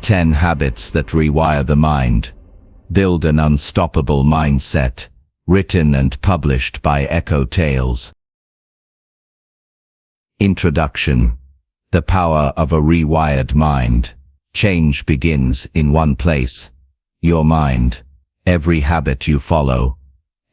10 Habits that Rewire the Mind. Build an Unstoppable Mindset. Written and published by Echo Tales. Introduction. The power of a rewired mind. Change begins in one place. Your mind. Every habit you follow,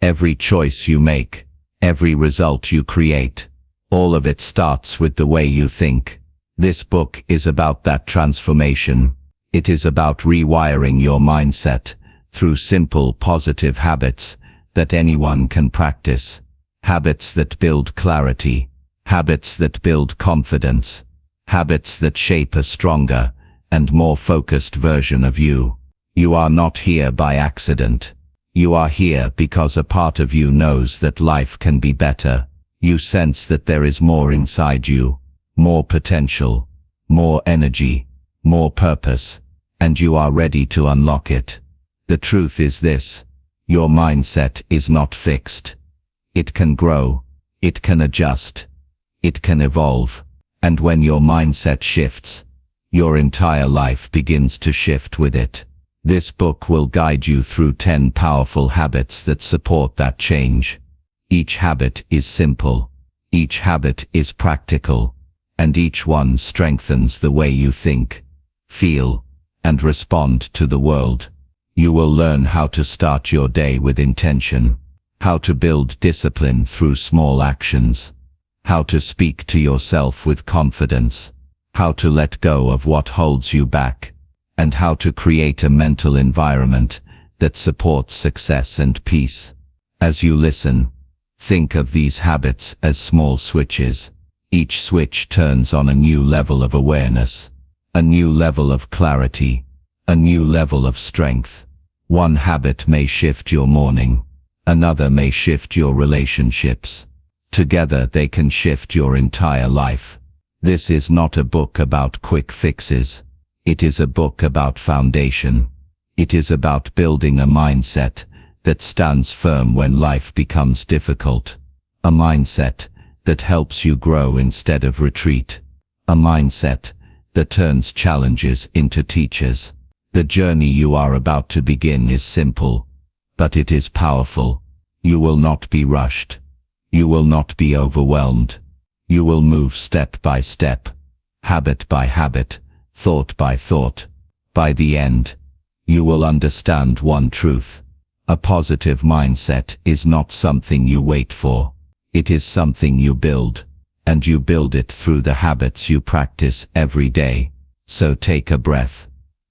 every choice you make, every result you create, all of it starts with the way you think. This book is about that transformation. It is about rewiring your mindset through simple positive habits that anyone can practice. Habits that build clarity, habits that build confidence, habits that shape a stronger and more focused version of you. You are not here by accident. You are here because a part of you knows that life can be better. You sense that there is more inside you, more potential, more energy, more purpose, and you are ready to unlock it. The truth is this: your mindset is not fixed. It can grow, it can adjust, it can evolve, and when your mindset shifts, your entire life begins to shift with it. This book will guide you through 10 powerful habits that support that change. Each habit is simple, each habit is practical, and each one strengthens the way you think, feel, and respond to the world. You will learn how to start your day with intention, how to build discipline through small actions, how to speak to yourself with confidence, how to let go of what holds you back, and how to create a mental environment that supports success and peace. As you listen, think of these habits as small switches. Each switch turns on a new level of awareness, a new level of clarity, a new level of strength. One habit may shift your morning, another may shift your relationships. Together they can shift your entire life. This is not a book about quick fixes. It is a book about foundation. It is about building a mindset that stands firm when life becomes difficult. A mindset that helps you grow instead of retreat. A mindset that turns challenges into teachers. The journey you are about to begin is simple, but it is powerful. You will not be rushed. You will not be overwhelmed. You will move step by step, habit by habit, thought by thought. By the end, you will understand one truth: a positive mindset is not something you wait for. It is something you build, and you build it through the habits you practice every day. So take a breath.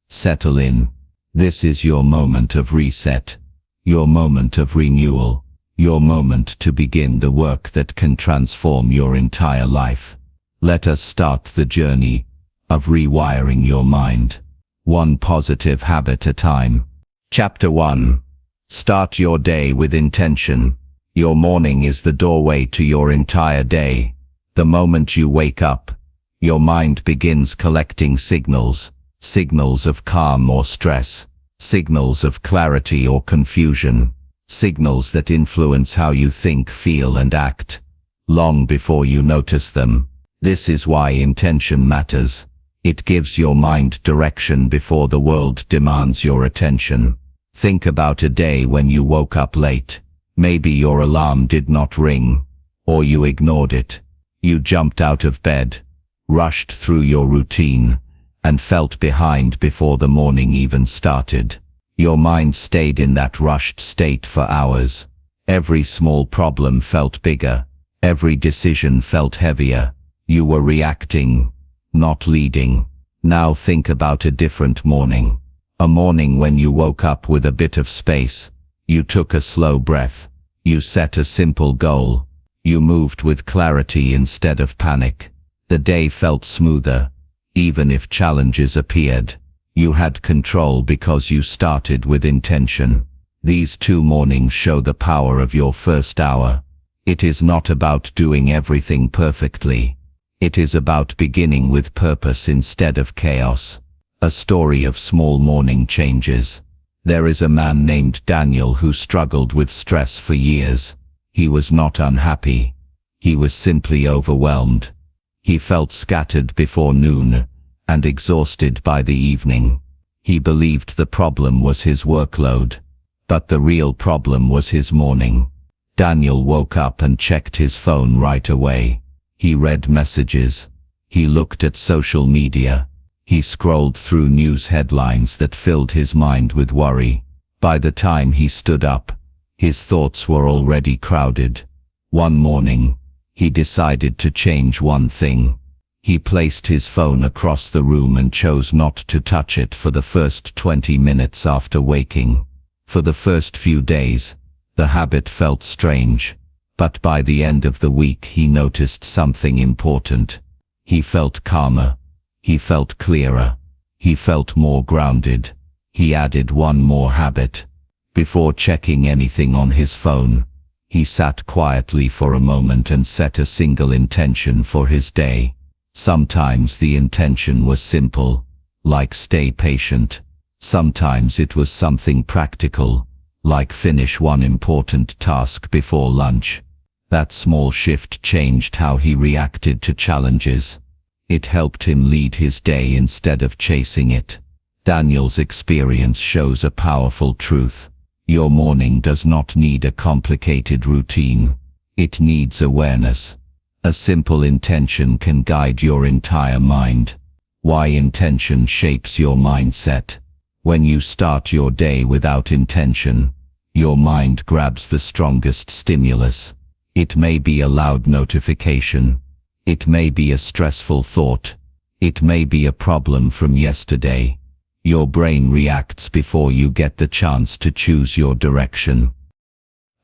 Settle in. This is your moment of reset, your moment of renewal, your moment to begin the work that can transform your entire life. Let us start the journey of rewiring your mind, one positive habit at a time. Chapter 1. Start your day with intention. Your morning is the doorway to your entire day. The moment you wake up, your mind begins collecting signals, signals of calm or stress, signals of clarity or confusion, signals that influence how you think, feel, and act, long before you notice them. This is why intention matters. It gives your mind direction before the world demands your attention. Think about a day when you woke up late. Maybe your alarm did not ring, or you ignored it. You jumped out of bed, rushed through your routine, and felt behind before the morning even started. Your mind stayed in that rushed state for hours. Every small problem felt bigger. Every decision felt heavier. You were reacting, not leading. Now think about a different morning. A morning when you woke up with a bit of space. You took a slow breath. You set a simple goal. You moved with clarity instead of panic. The day felt smoother. Even if challenges appeared, you had control because you started with intention. These 2 mornings show the power of your first hour. It is not about doing everything perfectly. It is about beginning with purpose instead of chaos. A story of small morning changes. There is a man named Daniel who struggled with stress for years. He was not unhappy. He was simply overwhelmed. He felt scattered before noon and exhausted by the evening. He believed the problem was his workload, but the real problem was his morning. Daniel woke up and checked his phone right away. He read messages. He looked at social media. He scrolled through news headlines that filled his mind with worry. By the time he stood up, his thoughts were already crowded. One morning, he decided to change one thing. He placed his phone across the room and chose not to touch it for the first 20 minutes after waking. For the first few days, the habit felt strange, but by the end of the week he noticed something important. He felt calmer. He felt clearer. He felt more grounded. He added one more habit. Before checking anything on his phone, he sat quietly for a moment and set a single intention for his day. Sometimes the intention was simple, like stay patient. Sometimes it was something practical, like finish one important task before lunch. That small shift changed how he reacted to challenges. It helped him lead his day instead of chasing it. Daniel's experience shows a powerful truth. Your morning does not need a complicated routine. It needs awareness. A simple intention can guide your entire mind. Why intention shapes your mindset. When you start your day without intention, your mind grabs the strongest stimulus. It may be a loud notification. It may be a stressful thought. It may be a problem from yesterday. Your brain reacts before you get the chance to choose your direction.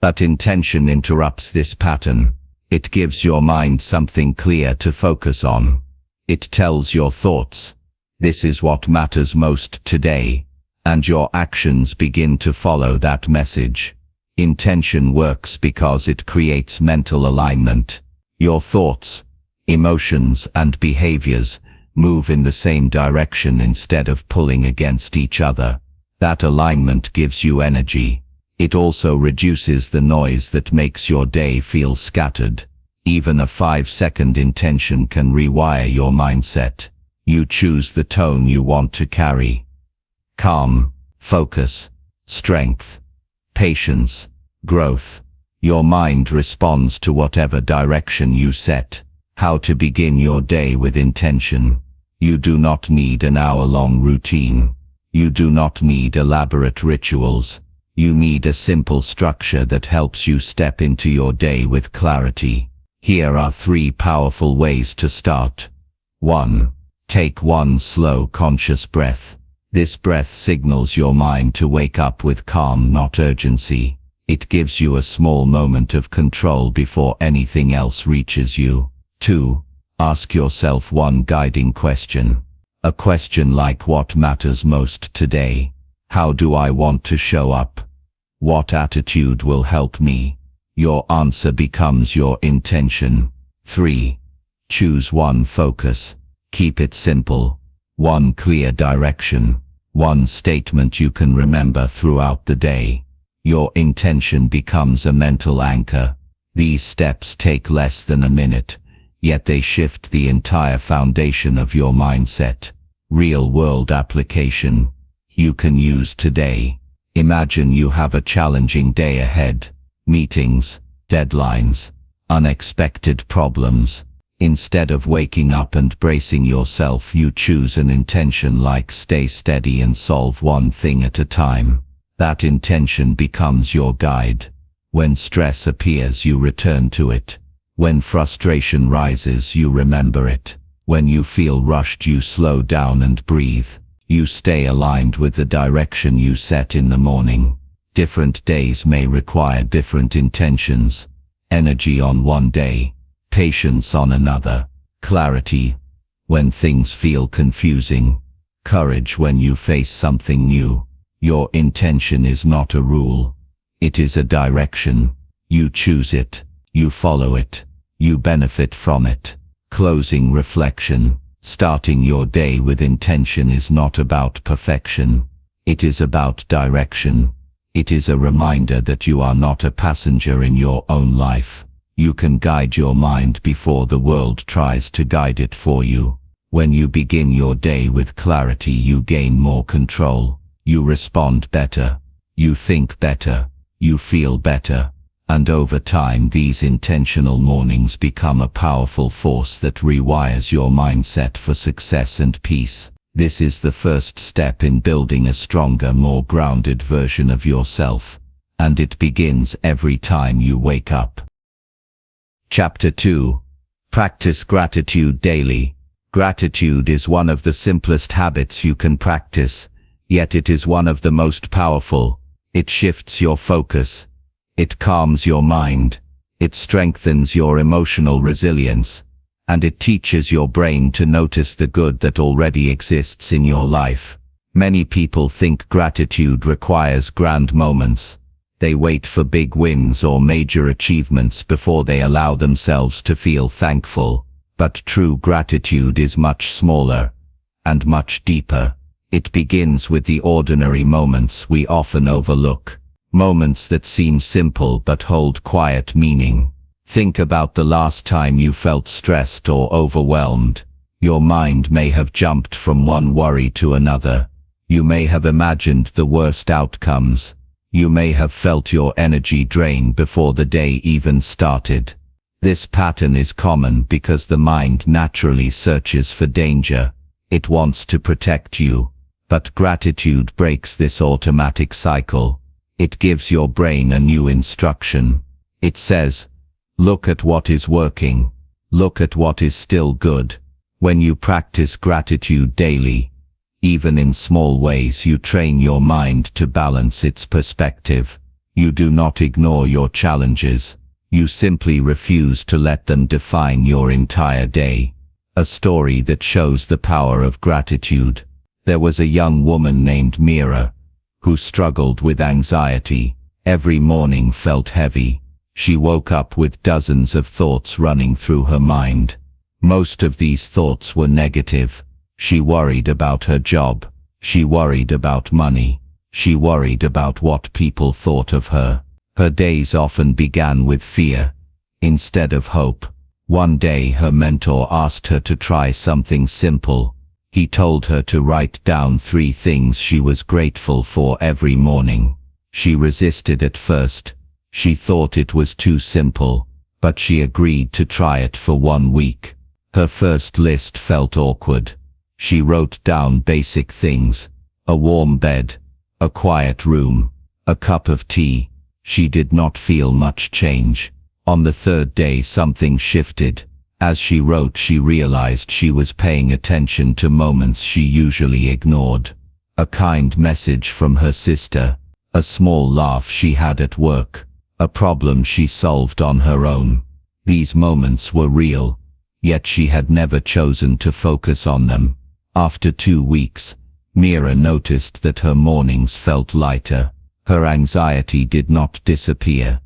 But intention interrupts this pattern. It gives your mind something clear to focus on. It tells your thoughts, this is what matters most today, and your actions begin to follow that message. Intention works because it creates mental alignment. Your thoughts, emotions, and behaviors move in the same direction instead of pulling against each other. That alignment gives you energy. It also reduces the noise that makes your day feel scattered. Even a 5-second intention can rewire your mindset. You choose the tone you want to carry. Calm, focus, strength, patience, growth. Your mind responds to whatever direction you set. How to begin your day with intention. You do not need an hour-long routine. You do not need elaborate rituals. You need a simple structure that helps you step into your day with clarity. Here are 3 powerful ways to start. 1. Take one slow conscious breath. This breath signals your mind to wake up with calm, not urgency. It gives you a small moment of control before anything else reaches you. 2. Ask yourself one guiding question. A question like, what matters most today? How do I want to show up? What attitude will help me? Your answer becomes your intention. 3. Choose one focus. Keep it simple. One clear direction. One statement you can remember throughout the day. Your intention becomes a mental anchor. These steps take less than a minute, yet they shift the entire foundation of your mindset. Real-world application you can use today. Imagine you have a challenging day ahead. Meetings, deadlines, unexpected problems. Instead of waking up and bracing yourself, you choose an intention like stay steady and solve one thing at a time. That intention becomes your guide. When stress appears, you return to it. When frustration rises, you remember it. When you feel rushed, you slow down and breathe. You stay aligned with the direction you set in the morning. Different days may require different intentions. Energy on one day, patience on another, clarity when things feel confusing, courage when you face something new. Your intention is not a rule. It is a direction. You choose it. You follow it. You benefit from it. Closing reflection. Starting your day with intention is not about perfection. It is about direction. It is a reminder that you are not a passenger in your own life. You can guide your mind before the world tries to guide it for you. When you begin your day with clarity, you gain more control. You respond better. You think better. You feel better. And over time, these intentional mornings become a powerful force that rewires your mindset for success and peace. This is the first step in building a stronger, more grounded version of yourself. And it begins every time you wake up. Chapter 2. Practice gratitude daily. Gratitude is one of the simplest habits you can practice, yet it is one of the most powerful. It shifts your focus. It calms your mind. It strengthens your emotional resilience. And it teaches your brain to notice the good that already exists in your life. Many people think gratitude requires grand moments. They wait for big wins or major achievements before they allow themselves to feel thankful. But true gratitude is much smaller and much deeper. It begins with the ordinary moments we often overlook. Moments that seem simple but hold quiet meaning. Think about the last time you felt stressed or overwhelmed. Your mind may have jumped from one worry to another. You may have imagined the worst outcomes. You may have felt your energy drain before the day even started. This pattern is common because the mind naturally searches for danger. It wants to protect you. But gratitude breaks this automatic cycle. It gives your brain a new instruction. It says, look at what is working. Look at what is still good. When you practice gratitude daily, even in small ways, you train your mind to balance its perspective. You do not ignore your challenges. You simply refuse to let them define your entire day. A story that shows the power of gratitude. There was a young woman named Mira, who struggled with anxiety. Every morning felt heavy. She woke up with dozens of thoughts running through her mind. Most of these thoughts were negative. She worried about her job. She worried about money. She worried about what people thought of her. Her days often began with fear, instead of hope. One day her mentor asked her to try something simple. He told her to write down 3 things she was grateful for every morning. She resisted at first. She thought it was too simple, but she agreed to try it for 1 week. Her first list felt awkward. She wrote down basic things: a warm bed, a quiet room, a cup of tea. She did not feel much change. On the 3rd day something shifted. As she wrote, she realized she was paying attention to moments she usually ignored. A kind message from her sister, a small laugh she had at work, a problem she solved on her own. These moments were real, yet she had never chosen to focus on them. After 2 weeks, Mira noticed that her mornings felt lighter. Her anxiety did not disappear,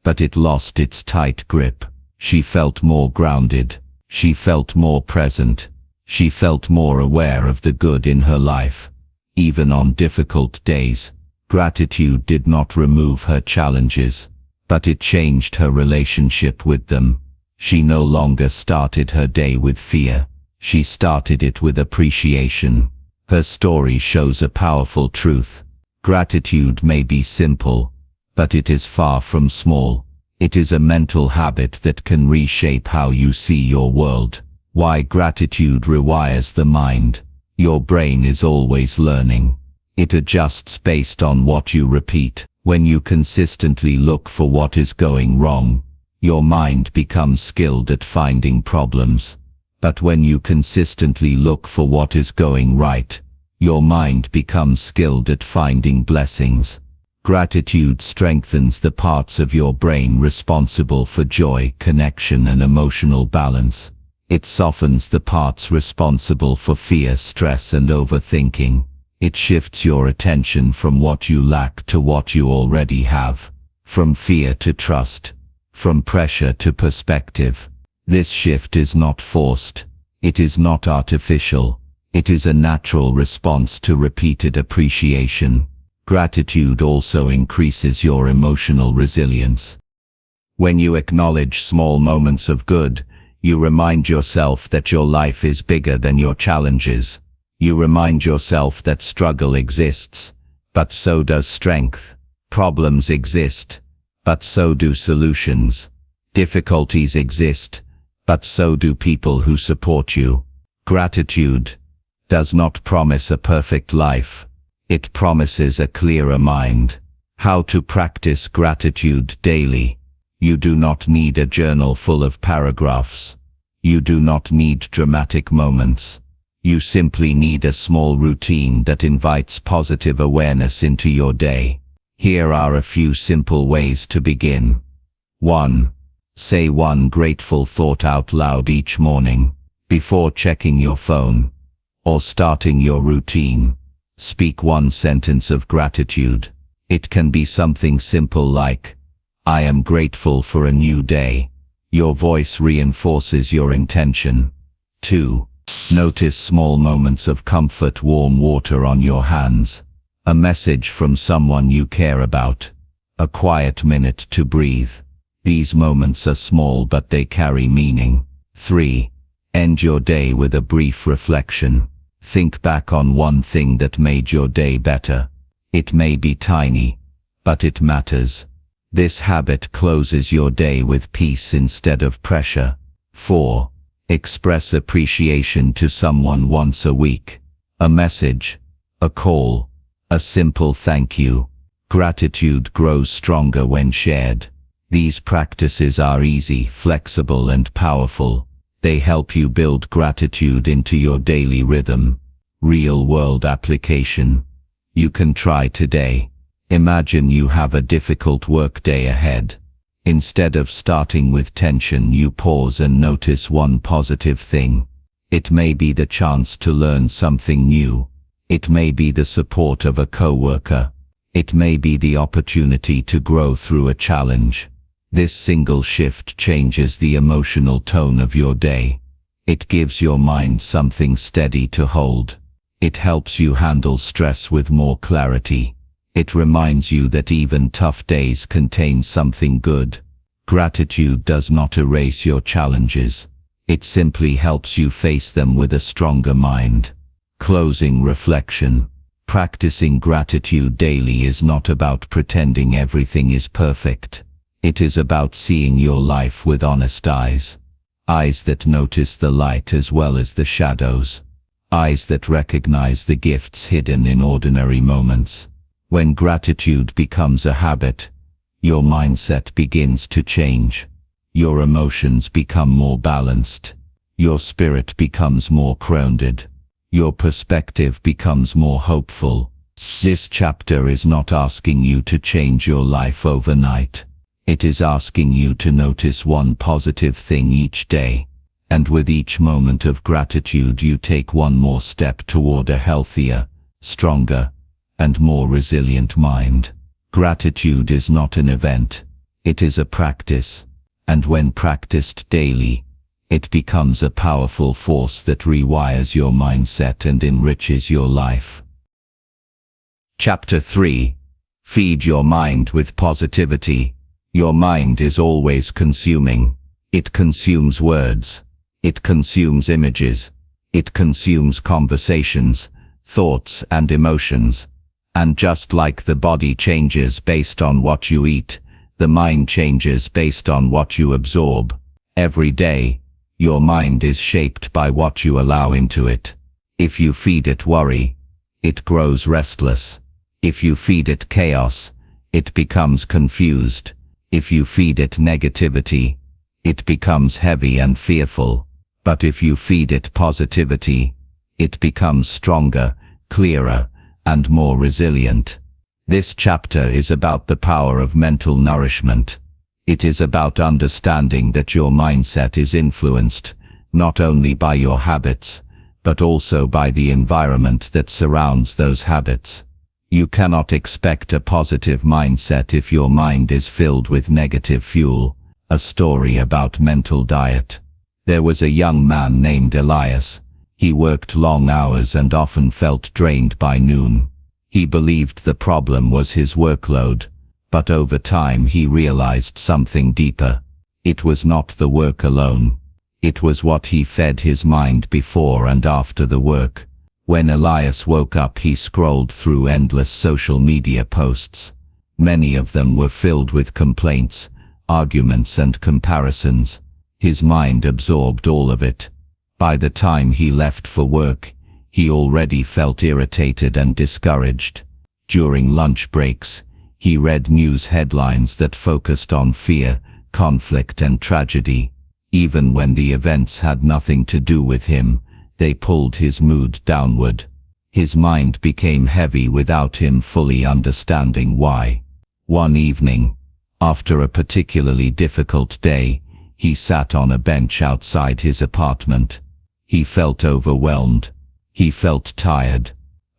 but it lost its tight grip. She felt more grounded. She felt more present. She felt more aware of the good in her life. Even on difficult days, gratitude did not remove her challenges, but it changed her relationship with them. She no longer started her day with fear. She started it with appreciation. Her story shows a powerful truth. Gratitude may be simple, but it is far from small. It is a mental habit that can reshape how you see your world. Why gratitude rewires the mind. Your brain is always learning. It adjusts based on what you repeat. When you consistently look for what is going wrong, your mind becomes skilled at finding problems. But when you consistently look for what is going right, your mind becomes skilled at finding blessings. Gratitude strengthens the parts of your brain responsible for joy, connection, and emotional balance. It softens the parts responsible for fear, stress, and overthinking. It shifts your attention from what you lack to what you already have, from fear to trust, from pressure to perspective. This shift is not forced. It is not artificial. It is a natural response to repeated appreciation. Gratitude also increases your emotional resilience. When you acknowledge small moments of good, You remind yourself that your life is bigger than your challenges. You remind yourself that struggle exists, but so does strength. Problems exist, but so do solutions. Difficulties exist, but so do people who support you. Gratitude does not promise a perfect life. It promises a clearer mind. How to practice gratitude daily. You do not need a journal full of paragraphs. You do not need dramatic moments. You simply need a small routine that invites positive awareness into your day. Here are a few simple ways to begin. 1. Say one grateful thought out loud each morning, before checking your phone, or starting your routine. Speak one sentence of gratitude. It can be something simple like, "I am grateful for a new day." Your voice reinforces your intention. 2. Notice small moments of comfort: warm water on your hands, a message from someone you care about, a quiet minute to breathe. These moments are small, but they carry meaning. 3. End your day with a brief reflection. Think back on one thing that made your day better. It may be tiny, but it matters. This habit closes your day with peace instead of pressure. 4. Express appreciation to someone once a week. A message, a call, a simple thank you. Gratitude grows stronger when shared. These practices are easy, flexible, and powerful. They help you build gratitude into your daily rhythm. Real-world application. You can try today. Imagine you have a difficult work day ahead. Instead of starting with tension, you pause and notice one positive thing. It may be the chance to learn something new. It may be the support of a coworker. It may be the opportunity to grow through a challenge. This single shift changes the emotional tone of your day. It gives your mind something steady to hold. It helps you handle stress with more clarity. It reminds you that even tough days contain something good. Gratitude does not erase your challenges. It simply helps you face them with a stronger mind. Closing reflection. Practicing gratitude daily is not about pretending everything is perfect. It is about seeing your life with honest eyes. Eyes that notice the light as well as the shadows. Eyes that recognize the gifts hidden in ordinary moments. When gratitude becomes a habit, your mindset begins to change. Your emotions become more balanced. Your spirit becomes more grounded. Your perspective becomes more hopeful. This chapter is not asking you to change your life overnight. It is asking you to notice one positive thing each day. And with each moment of gratitude, you take one more step toward a healthier, stronger, and more resilient mind. Gratitude is not an event. It is a practice. And when practiced daily, it becomes a powerful force that rewires your mindset and enriches your life. Chapter 3. Feed your mind with positivity. Your mind is always consuming. It consumes words. It consumes images. It consumes conversations, thoughts, and emotions. And just like the body changes based on what you eat, the mind changes based on what you absorb. Every day, your mind is shaped by what you allow into it. If you feed it worry, it grows restless. If you feed it chaos, it becomes confused. If you feed it negativity, it becomes heavy and fearful. But if you feed it positivity, it becomes stronger, clearer, and more resilient. This chapter is about the power of mental nourishment. It is about understanding that your mindset is influenced, not only by your habits, but also by the environment that surrounds those habits. You cannot expect a positive mindset if your mind is filled with negative fuel. A story about mental diet. There was a young man named Elias. He worked long hours and often felt drained by noon. He believed the problem was his workload, but over time he realized something deeper. It was not the work alone. It was what he fed his mind before and after the work. When Elias woke up, he scrolled through endless social media posts. Many of them were filled with complaints, arguments and comparisons. His mind absorbed all of it. By the time he left for work, he already felt irritated and discouraged. During lunch breaks, he read news headlines that focused on fear, conflict and tragedy. Even when the events had nothing to do with him, they pulled his mood downward. His mind became heavy without him fully understanding why. One evening, after a particularly difficult day, he sat on a bench outside his apartment. He felt overwhelmed. He felt tired.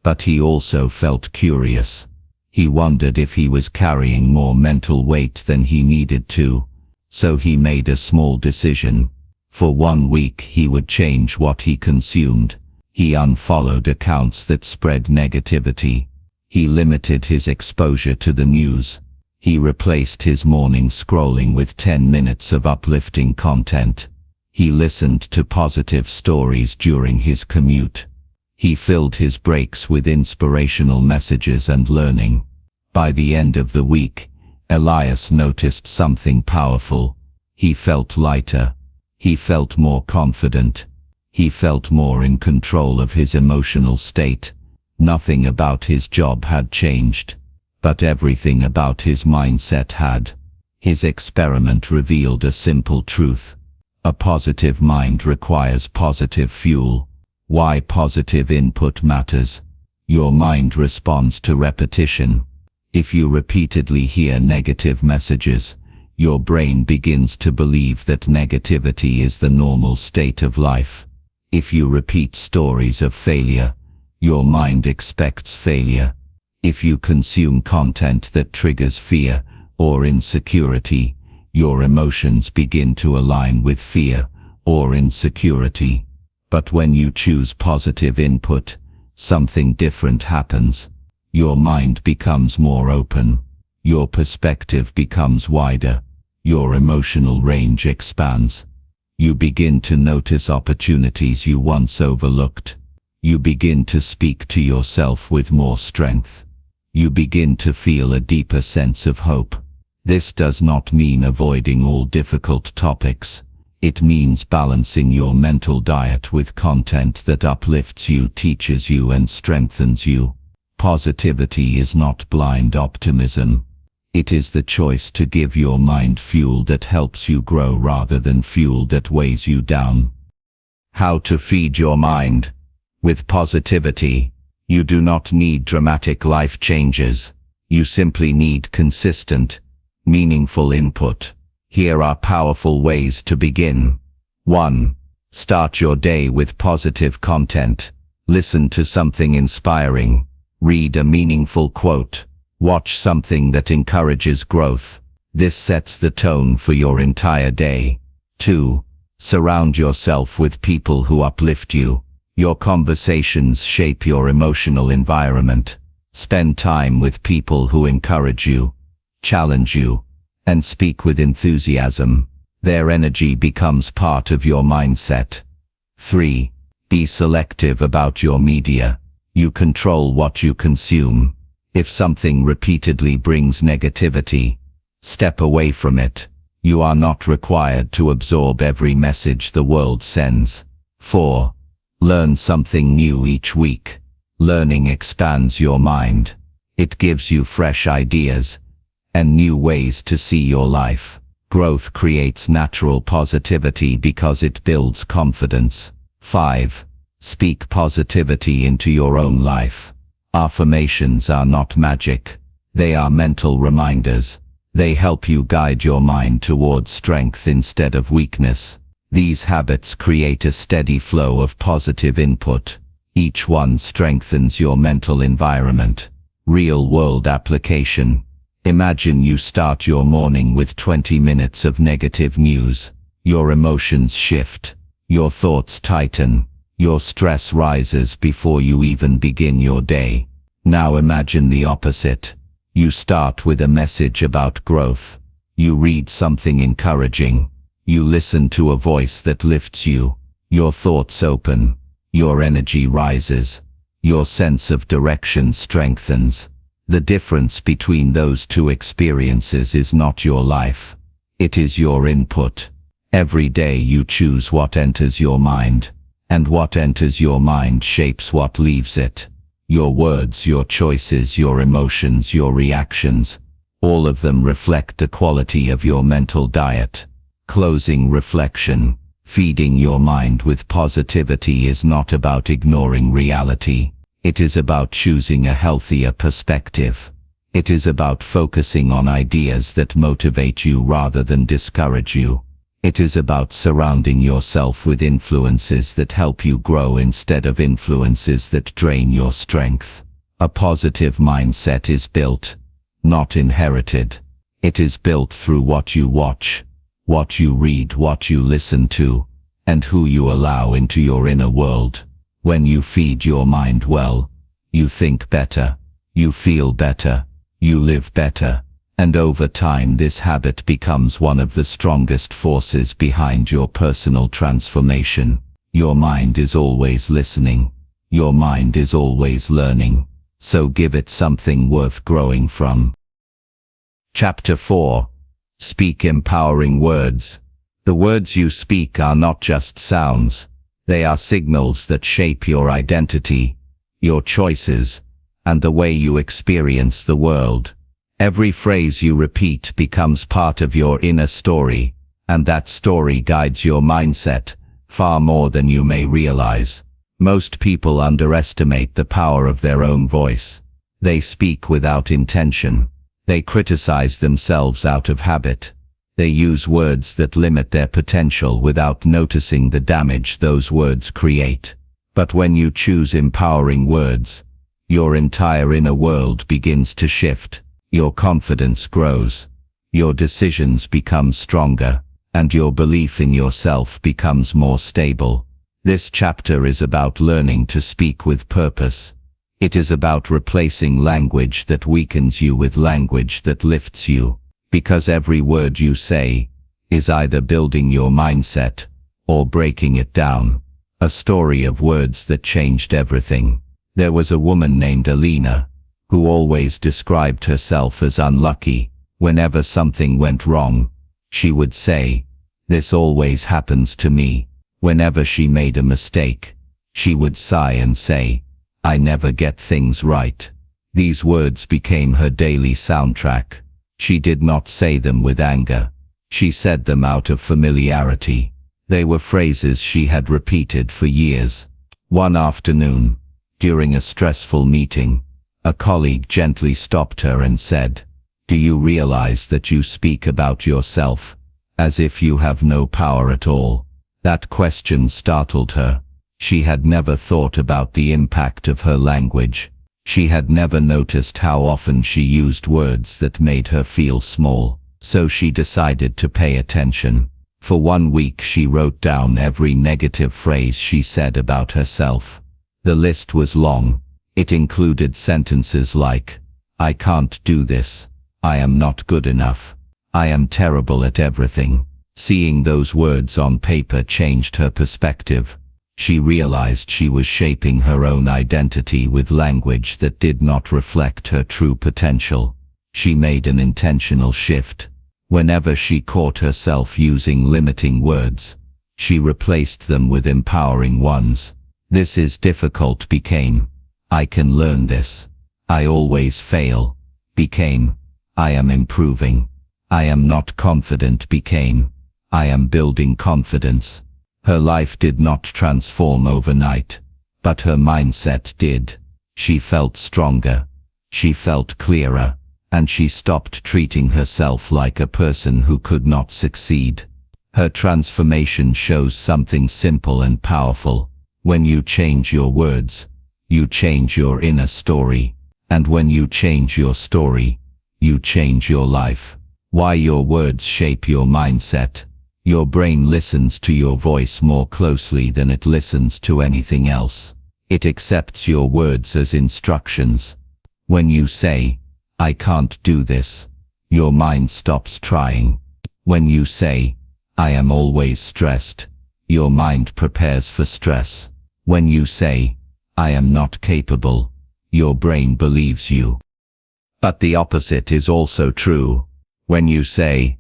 But he also felt curious. He wondered if he was carrying more mental weight than he needed to. So he made a small decision. For 1 week he would change what he consumed. He unfollowed accounts that spread negativity. He limited his exposure to the news. He replaced his morning scrolling with 10 minutes of uplifting content. He listened to positive stories during his commute. He filled his breaks with inspirational messages and learning. By the end of the week, Elias noticed something powerful. He felt lighter. He felt more confident. He felt more in control of his emotional state. Nothing about his job had changed, but everything about his mindset had. His experiment revealed a simple truth. A positive mind requires positive fuel. Why positive input matters. Your mind responds to repetition. If you repeatedly hear negative messages, your brain begins to believe that negativity is the normal state of life. If you repeat stories of failure, your mind expects failure. If you consume content that triggers fear or insecurity, your emotions begin to align with fear or insecurity. But when you choose positive input, something different happens. Your mind becomes more open. Your perspective becomes wider. Your emotional range expands. You begin to notice opportunities you once overlooked. You begin to speak to yourself with more strength. You begin to feel a deeper sense of hope. This does not mean avoiding all difficult topics. It means balancing your mental diet with content that uplifts you, teaches you, and strengthens you. Positivity is not blind optimism. It is the choice to give your mind fuel that helps you grow rather than fuel that weighs you down. How to feed your mind. With positivity, you do not need dramatic life changes. You simply need consistent, meaningful input. Here are powerful ways to begin. 1. Start your day with positive content. Listen to something inspiring. Read a meaningful quote. Watch something that encourages growth. This sets the tone for your entire day. 2. Surround yourself with people who uplift you. Your conversations shape your emotional environment. Spend time with people who encourage you, challenge you, and speak with enthusiasm. Their energy becomes part of your mindset. 3. Be selective about your media. You control what you consume. If something repeatedly brings negativity, step away from it. You are not required to absorb every message the world sends. 4. Learn something new each week. Learning expands your mind. It gives you fresh ideas and new ways to see your life. Growth creates natural positivity because it builds confidence. 5. Speak positivity into your own life. Affirmations are not magic. They are mental reminders. They help you guide your mind towards strength instead of weakness. These habits create a steady flow of positive input. Each one strengthens your mental environment. Real-world application. Imagine you start your morning with 20 minutes of negative news. Your emotions shift. Your thoughts tighten. Your stress rises before you even begin your day. Now imagine the opposite. You start with a message about growth. You read something encouraging. You listen to a voice that lifts you. Your thoughts open. Your energy rises. Your sense of direction strengthens. The difference between those two experiences is not your life. It is your input. Every day you choose what enters your mind, and what enters your mind shapes what leaves it. Your words, your choices, your emotions, your reactions, all of them reflect the quality of your mental diet. Closing reflection. Feeding your mind with positivity is not about ignoring reality. It is about choosing a healthier perspective. It is about focusing on ideas that motivate you rather than discourage you. It is about surrounding yourself with influences that help you grow instead of influences that drain your strength. A positive mindset is built, not inherited. It is built through what you watch, what you read, what you listen to, and who you allow into your inner world. When you feed your mind well, you think better, you feel better, you live better. And over time this habit becomes one of the strongest forces behind your personal transformation. Your mind is always listening. Your mind is always learning. So give it something worth growing from. Chapter 4. Speak empowering words. The words you speak are not just sounds. They are signals that shape your identity, your choices, and the way you experience the world. Every phrase you repeat becomes part of your inner story, and that story guides your mindset far more than you may realize. Most people underestimate the power of their own voice. They speak without intention. They criticize themselves out of habit. They use words that limit their potential without noticing the damage those words create. But when you choose empowering words, your entire inner world begins to shift. Your confidence grows, your decisions become stronger, and your belief in yourself becomes more stable. This chapter is about learning to speak with purpose. It is about replacing language that weakens you with language that lifts you, because every word you say is either building your mindset or breaking it down. A story of words that changed everything. There was a woman named Alina, who always described herself as unlucky. Whenever something went wrong, she would say, "This always happens to me." Whenever she made a mistake, she would sigh and say, "I never get things right." These words became her daily soundtrack. She did not say them with anger. She said them out of familiarity. They were phrases she had repeated for years. One afternoon, during a stressful meeting, a colleague gently stopped her and said, "Do you realize that you speak about yourself as if you have no power at all?" That question startled her. She had never thought about the impact of her language. She had never noticed how often she used words that made her feel small. So she decided to pay attention. For 1 week she wrote down every negative phrase she said about herself. The list was long. It included sentences like, "I can't do this. I am not good enough. I am terrible at everything." Seeing those words on paper changed her perspective. She realized she was shaping her own identity with language that did not reflect her true potential. She made an intentional shift. Whenever she caught herself using limiting words, she replaced them with empowering ones. "This is difficult" became, "I can learn this." "I always fail" became, "I am improving." "I am not confident" became, "I am building confidence." Her life did not transform overnight, but her mindset did. She felt stronger, she felt clearer, and she stopped treating herself like a person who could not succeed. Her transformation shows something simple and powerful. When you change your words, you change your inner story. And when you change your story, you change your life. Why your words shape your mindset. Your brain listens to your voice more closely than it listens to anything else. It accepts your words as instructions. When you say, "I can't do this," your mind stops trying. When you say, I am always stressed, your mind prepares for stress. When you say, I am not capable, your brain believes you. But the opposite is also true. When you say,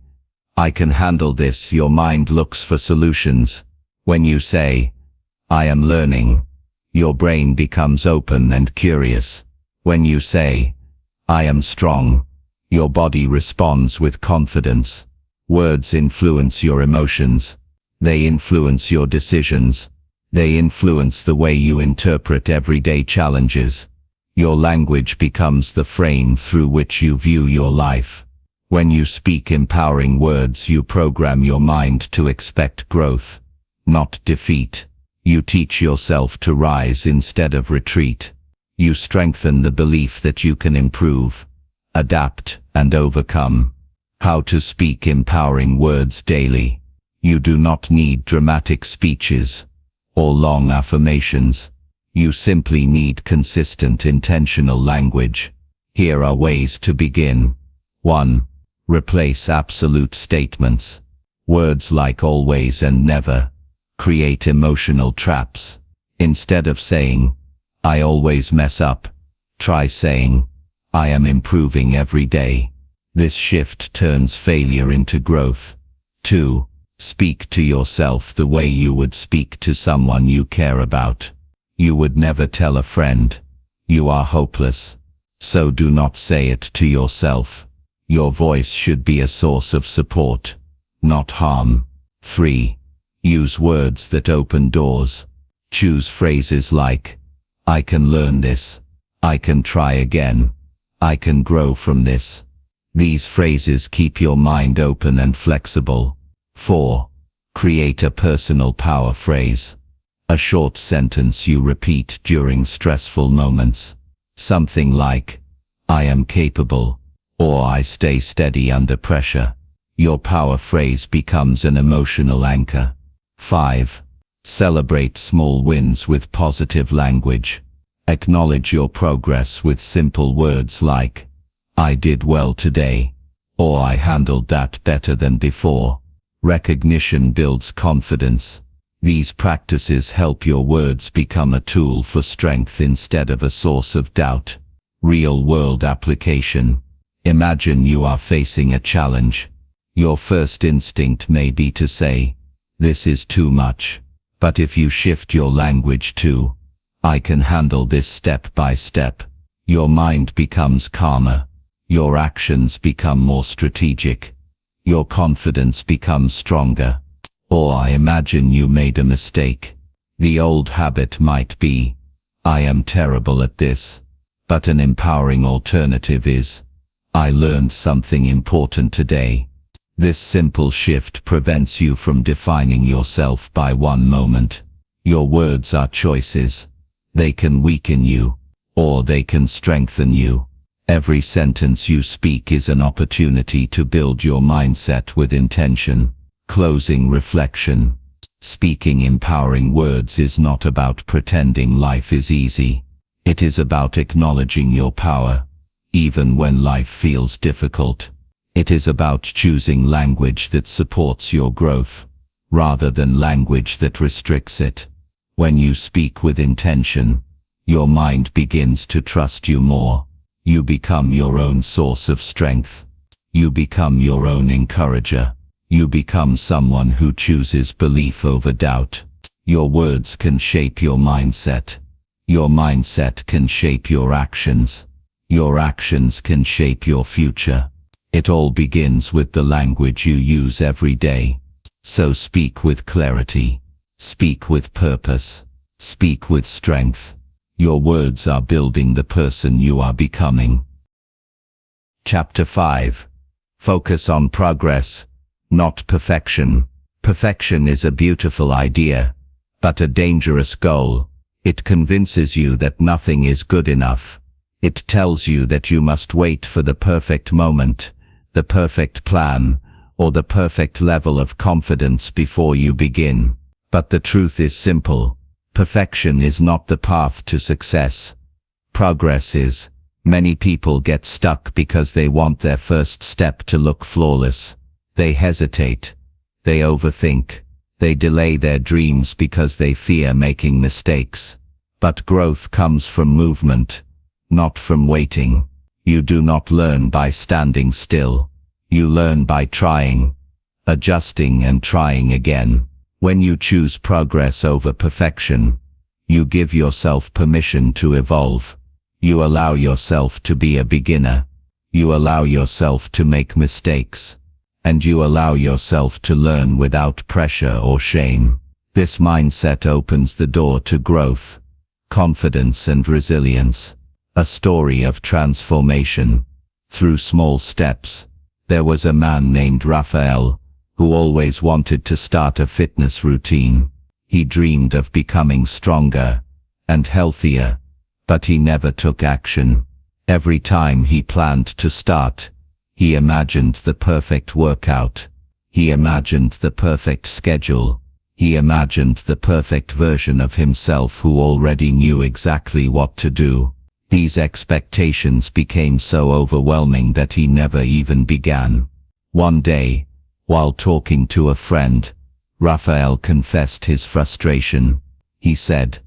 I can handle this, your mind looks for solutions. When you say, I am learning, your brain becomes open and curious. When you say, I am strong, your body responds with confidence. Words influence your emotions. They influence your decisions. They influence the way you interpret everyday challenges. Your language becomes the frame through which you view your life. When you speak empowering words, you program your mind to expect growth, not defeat. You teach yourself to rise instead of retreat. You strengthen the belief that you can improve, adapt, and overcome. How to speak empowering words daily. You do not need dramatic speeches or long affirmations. You simply need consistent, intentional language. Here are ways to begin. 1. Replace absolute statements. Words like always and never create emotional traps. Instead of saying, I always mess up, try saying, I am improving every day. This shift turns failure into growth. 2. Speak to yourself the way you would speak to someone you care about. You would never tell a friend, you are hopeless. So do not say it to yourself. Your voice should be a source of support, not harm. 3. Use words that open doors. Choose phrases like, I can learn this. I can try again. I can grow from this. These phrases keep your mind open and flexible. 4. Create a personal power phrase. A short sentence you repeat during stressful moments. Something like, I am capable, or I stay steady under pressure. Your power phrase becomes an emotional anchor. 5. Celebrate small wins with positive language. Acknowledge your progress with simple words like, I did well today, or I handled that better than before. Recognition builds confidence. These practices help your words become a tool for strength instead of a source of doubt. Real-world application. Imagine you are facing a challenge. Your first instinct may be to say, this is too much. But if you shift your language to, I can handle this step by step, your mind becomes calmer. Your actions become more strategic. Your confidence becomes stronger. Or I imagine you made a mistake. The old habit might be, I am terrible at this. But an empowering alternative is, I learned something important today. This simple shift prevents you from defining yourself by one moment. Your words are choices. They can weaken you, or they can strengthen you. Every sentence you speak is an opportunity to build your mindset with intention. Closing reflection. Speaking empowering words is not about pretending life is easy. It is about acknowledging your power, even when life feels difficult. It is about choosing language that supports your growth, rather than language that restricts it. When you speak with intention, your mind begins to trust you more. You become your own source of strength. You become your own encourager. You become someone who chooses belief over doubt. Your words can shape your mindset. Your mindset can shape your actions. Your actions can shape your future. It all begins with the language you use every day. So speak with clarity. Speak with purpose. Speak with strength. Your words are building the person you are becoming. Chapter 5. Focus on progress, not perfection. Perfection is a beautiful idea, but a dangerous goal. It convinces you that nothing is good enough. It tells you that you must wait for the perfect moment, the perfect plan, or the perfect level of confidence before you begin. But the truth is simple. Perfection is not the path to success. Progress is. Many people get stuck because they want their first step to look flawless. They hesitate. They overthink. They delay their dreams because they fear making mistakes. But growth comes from movement, not from waiting. You do not learn by standing still. You learn by trying, adjusting and trying again. When you choose progress over perfection, you give yourself permission to evolve. You allow yourself to be a beginner. You allow yourself to make mistakes. And you allow yourself to learn without pressure or shame. This mindset opens the door to growth, confidence and resilience. A story of transformation. Through small steps. There was a man named Raphael, who always wanted to start a fitness routine. He dreamed of becoming stronger and healthier, but he never took action. Every time he planned to start, he imagined the perfect workout. He imagined the perfect schedule. He imagined the perfect version of himself who already knew exactly what to do. These expectations became so overwhelming that he never even began. One day, while talking to a friend, Raphael confessed his frustration. He said,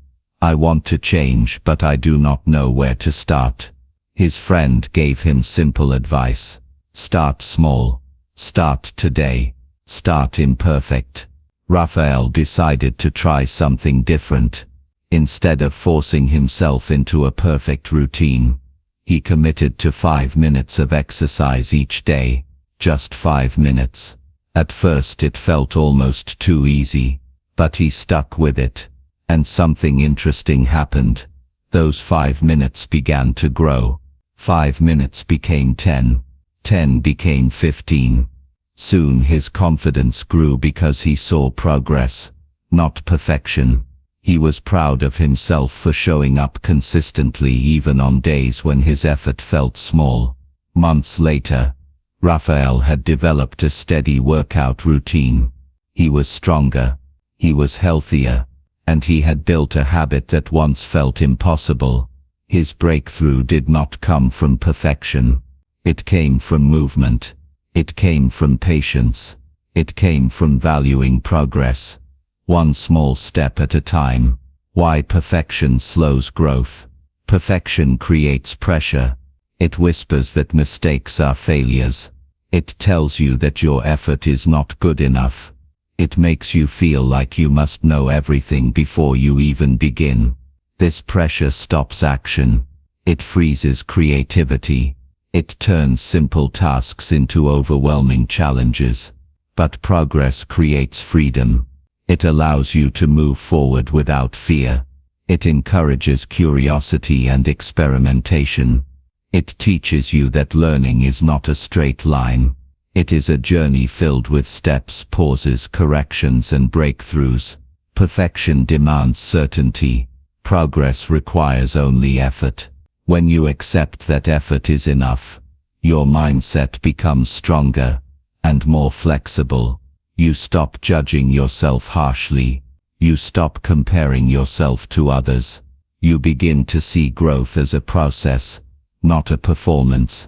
"I want to change, but I do not know where to start." His friend gave him simple advice. Start small. Start today. Start imperfect. Raphael decided to try something different. Instead of forcing himself into a perfect routine, he committed to 5 minutes of exercise each day. Just 5 minutes. At first it felt almost too easy, but he stuck with it. And something interesting happened. Those 5 minutes began to grow. 5 minutes became 10. 10 became 15. Soon his confidence grew because he saw progress, not perfection. He was proud of himself for showing up consistently even on days when his effort felt small. Months later, Raphael had developed a steady workout routine. He was stronger, he was healthier, and he had built a habit that once felt impossible. His breakthrough did not come from perfection. It came from movement. It came from patience. It came from valuing progress. One small step at a time. Why perfection slows growth. Perfection creates pressure. It whispers that mistakes are failures. It tells you that your effort is not good enough. It makes you feel like you must know everything before you even begin. This pressure stops action. It freezes creativity. It turns simple tasks into overwhelming challenges. But progress creates freedom. It allows you to move forward without fear. It encourages curiosity and experimentation. It teaches you that learning is not a straight line. It is a journey filled with steps, pauses, corrections, and breakthroughs. Perfection demands certainty. Progress requires only effort. When you accept that effort is enough, your mindset becomes stronger and more flexible. You stop judging yourself harshly. You stop comparing yourself to others. You begin to see growth as a process, not a performance.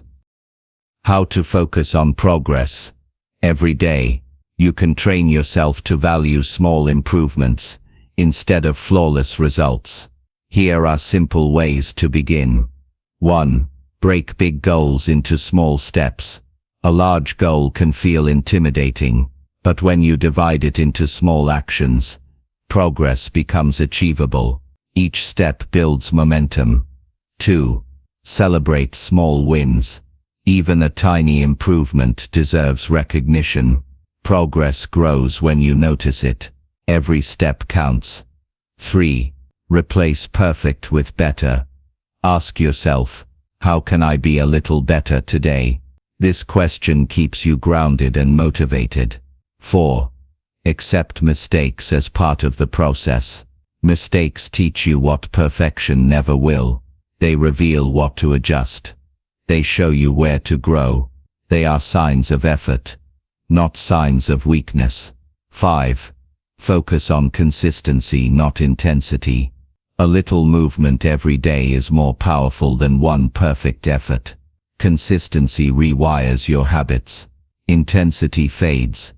How to focus on progress. Every day, you can train yourself to value small improvements instead of flawless results. Here are simple ways to begin. 1. Break big goals into small steps. A large goal can feel intimidating, but when you divide it into small actions, progress becomes achievable. Each step builds momentum. 2. Celebrate small wins. Even a tiny improvement deserves recognition. Progress grows when you notice it. Every step counts. 3. Replace perfect with better. Ask yourself, how can I be a little better today? This question keeps you grounded and motivated. 4. Accept mistakes as part of the process. Mistakes teach you what perfection never will. They reveal what to adjust. They show you where to grow. They are signs of effort, not signs of weakness. 5. Focus on consistency, not intensity. A little movement every day is more powerful than one perfect effort. Consistency rewires your habits. Intensity fades,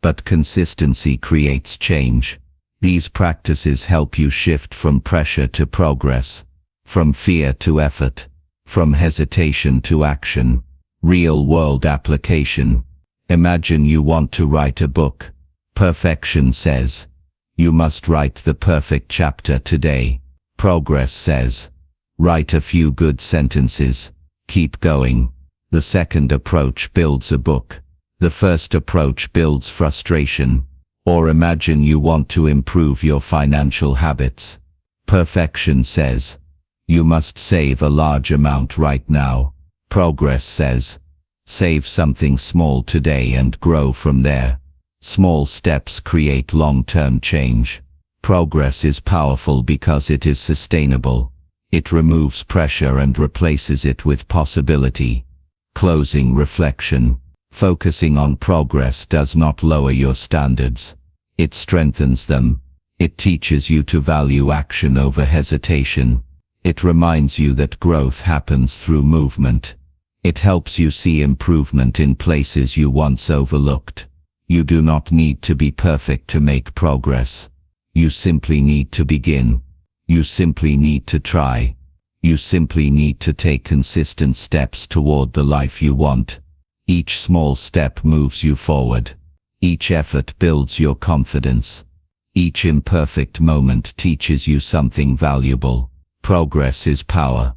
but consistency creates change. These practices help you shift from pressure to progress, from fear to effort, from hesitation to action. Real-world application. Imagine you want to write a book. Perfection says, you must write the perfect chapter today. Progress says, write a few good sentences. Keep going. The second approach builds a book. The first approach builds frustration. Or imagine you want to improve your financial habits. Perfection says, you must save a large amount right now. Progress says, save something small today and grow from there. Small steps create long-term change. Progress is powerful because it is sustainable. It removes pressure and replaces it with possibility. Closing reflection. Focusing on progress does not lower your standards. It strengthens them. It teaches you to value action over hesitation. It reminds you that growth happens through movement. It helps you see improvement in places you once overlooked. You do not need to be perfect to make progress. You simply need to begin. You simply need to try. You simply need to take consistent steps toward the life you want. Each small step moves you forward. Each effort builds your confidence. Each imperfect moment teaches you something valuable. Progress is power.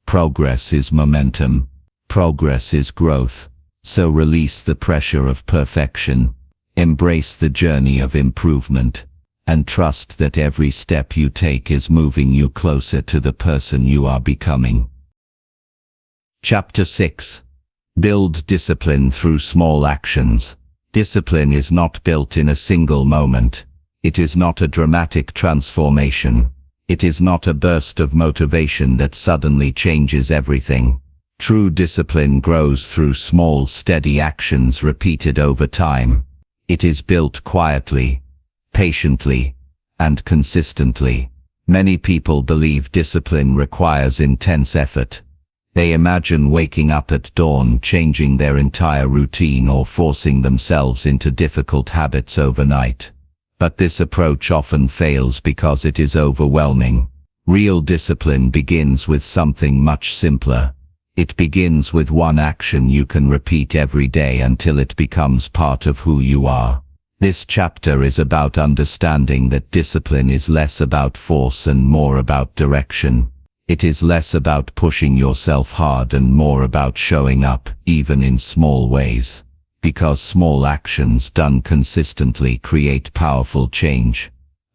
Progress is momentum. Progress is growth. So release the pressure of perfection. Embrace the journey of improvement. And trust that every step you take is moving you closer to the person you are becoming. Chapter 6. Build discipline through small actions. Discipline is not built in a single moment. It is not a dramatic transformation. It is not a burst of motivation that suddenly changes everything. True discipline grows through small, steady actions repeated over time. It is built quietly, patiently, and consistently. Many people believe discipline requires intense effort. They imagine waking up at dawn, changing their entire routine, or forcing themselves into difficult habits overnight. But this approach often fails because it is overwhelming. Real discipline begins with something much simpler. It begins with one action you can repeat every day until it becomes part of who you are. This chapter is about understanding that discipline is less about force and more about direction. It is less about pushing yourself hard and more about showing up, even in small ways. Because small actions done consistently create powerful change.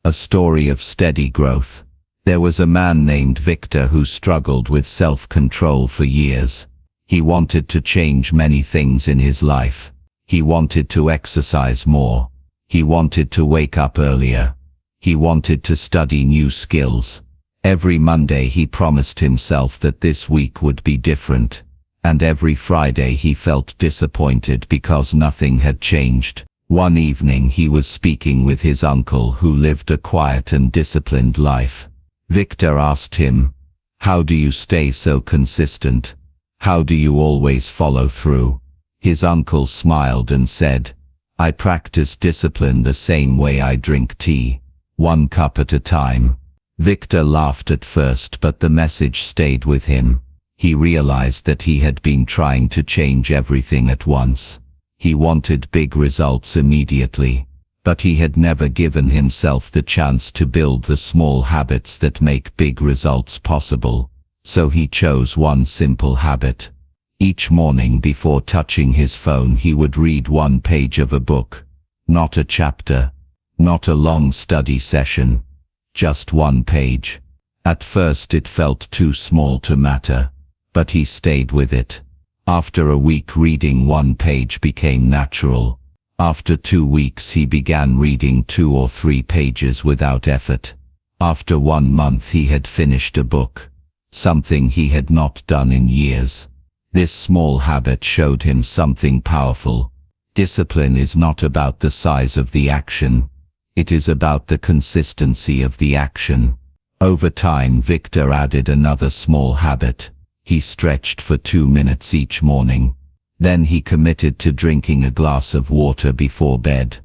A story of steady growth. There was a man named Victor who struggled with self-control for years. He wanted to change many things in his life. He wanted to exercise more. He wanted to wake up earlier. He wanted to study new skills. Every Monday he promised himself that this week would be different. And every Friday he felt disappointed because nothing had changed. One evening he was speaking with his uncle who lived a quiet and disciplined life. Victor asked him, "How do you stay so consistent? How do you always follow through?" His uncle smiled and said, "I practice discipline the same way I drink tea, 1 cup at a time." Victor laughed at first, but the message stayed with him. He realized that he had been trying to change everything at once. He wanted big results immediately, but he had never given himself the chance to build the small habits that make big results possible. So he chose one simple habit. Each morning before touching his phone he would read 1 page of a book. Not a chapter, not a long study session. Just 1 page. At first it felt too small to matter, but he stayed with it. After a week reading 1 page became natural. After 2 weeks he began reading 2 or 3 pages without effort. After 1 month he had finished a book, something he had not done in years. This small habit showed him something powerful. Discipline is not about the size of the action. It is about the consistency of the action. Over time Victor added another small habit. He stretched for 2 minutes each morning. Then he committed to drinking a glass of water before bed.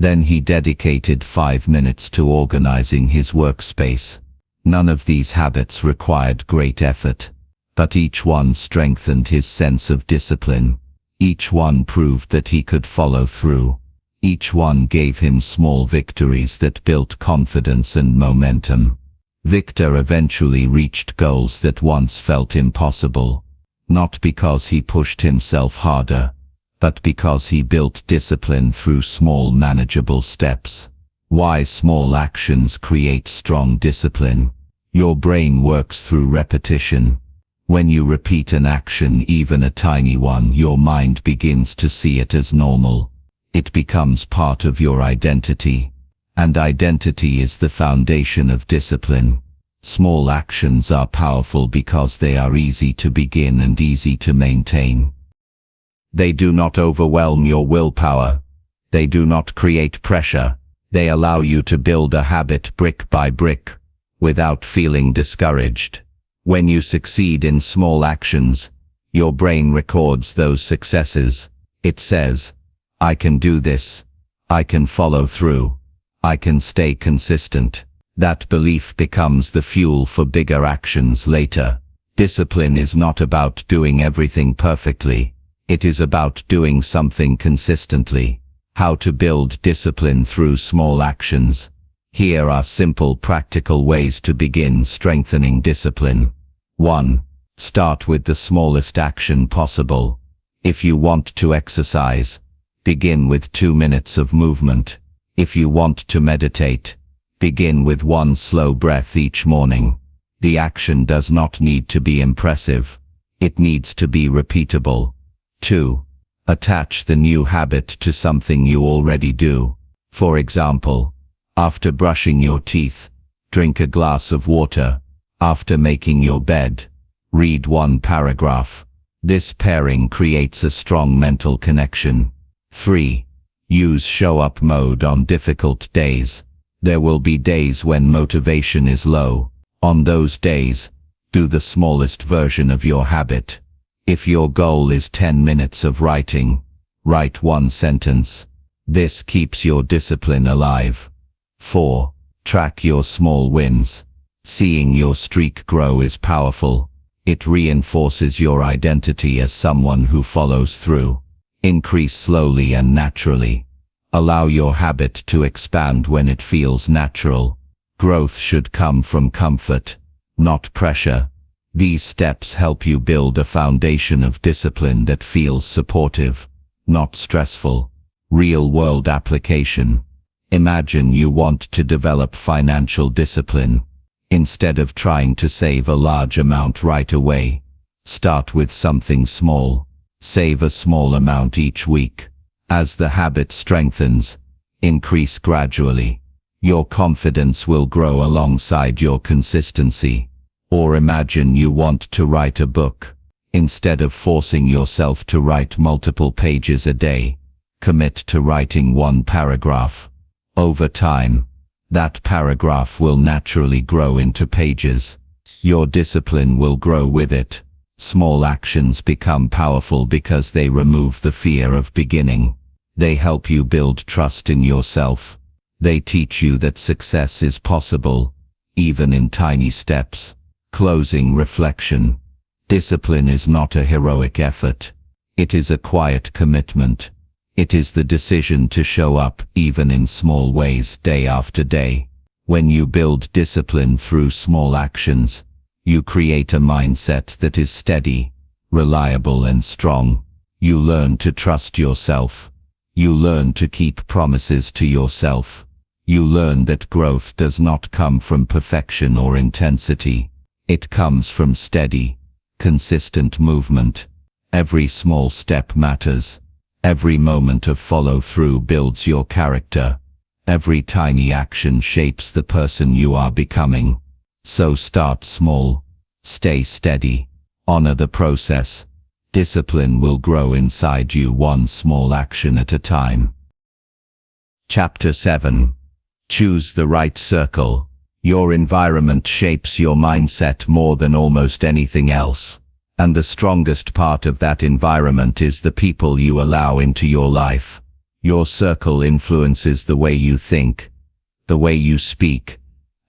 Then he dedicated 5 minutes to organizing his workspace. None of these habits required great effort, but each one strengthened his sense of discipline. Each one proved that he could follow through. Each one gave him small victories that built confidence and momentum. Victor eventually reached goals that once felt impossible, not because he pushed himself harder, but because he built discipline through small manageable steps. Why small actions create strong discipline? Your brain works through repetition. When you repeat an action, even a tiny one, your mind begins to see it as normal. It becomes part of your identity. And identity is the foundation of discipline. Small actions are powerful because they are easy to begin and easy to maintain. They do not overwhelm your willpower. They do not create pressure. They allow you to build a habit brick by brick, without feeling discouraged. When you succeed in small actions, your brain records those successes. It says, I can do this. I can follow through. I can stay consistent. That belief becomes the fuel for bigger actions later. Discipline is not about doing everything perfectly. It is about doing something consistently. How to build discipline through small actions. Here are simple practical ways to begin strengthening discipline. 1. Start with the smallest action possible. If you want to exercise, begin with 2 minutes of movement. If you want to meditate, begin with 1 slow breath each morning. The action does not need to be impressive. It needs to be repeatable. 2. Attach the new habit to something you already do. For example, after brushing your teeth, drink a glass of water. After making your bed, read 1 paragraph. This pairing creates a strong mental connection. 3. Use show-up mode on difficult days. There will be days when motivation is low. On those days, do the smallest version of your habit. If your goal is 10 minutes of writing, write 1 sentence. This keeps your discipline alive. 4. Track your small wins. Seeing your streak grow is powerful. It reinforces your identity as someone who follows through. Increase slowly and naturally. Allow your habit to expand when it feels natural. Growth should come from comfort, not pressure. These steps help you build a foundation of discipline that feels supportive, not stressful. Real-world application. Imagine you want to develop financial discipline. Instead of trying to save a large amount right away, start with something small. Save a small amount each week. As the habit strengthens, increase gradually. Your confidence will grow alongside your consistency. Or imagine you want to write a book. Instead of forcing yourself to write multiple pages a day, commit to writing 1 paragraph. Over time, that paragraph will naturally grow into pages. Your discipline will grow with it. Small actions become powerful because they remove the fear of beginning. They help you build trust in yourself. They teach you that success is possible, even in tiny steps. Closing reflection. Discipline is not a heroic effort. It is a quiet commitment. It is the decision to show up even in small ways day after day. When you build discipline through small actions, you create a mindset that is steady, reliable and strong. You learn to trust yourself. You learn to keep promises to yourself. You learn that growth does not come from perfection or intensity. It comes from steady, consistent movement. Every small step matters. Every moment of follow-through builds your character. Every tiny action shapes the person you are becoming. So start small. Stay steady. Honor the process. Discipline will grow inside you 1 small action at a time. Chapter 7. Choose the right circle. Your environment shapes your mindset more than almost anything else. And the strongest part of that environment is the people you allow into your life. Your circle influences the way you think, the way you speak,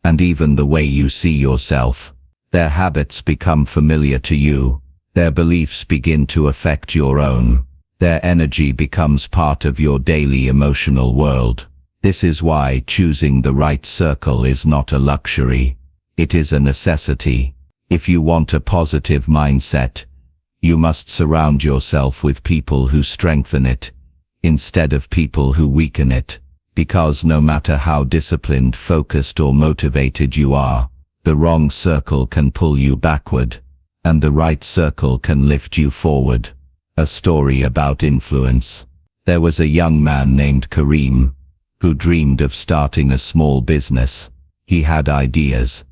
and even the way you see yourself. Their habits become familiar to you. Their beliefs begin to affect your own. Their energy becomes part of your daily emotional world. This is why choosing the right circle is not a luxury. It is a necessity. If you want a positive mindset, you must surround yourself with people who strengthen it, instead of people who weaken it. Because no matter how disciplined, focused, or motivated you are, the wrong circle can pull you backward, and the right circle can lift you forward. A story about influence. There was a young man named Kareem, who dreamed of starting a small business. He had ideas.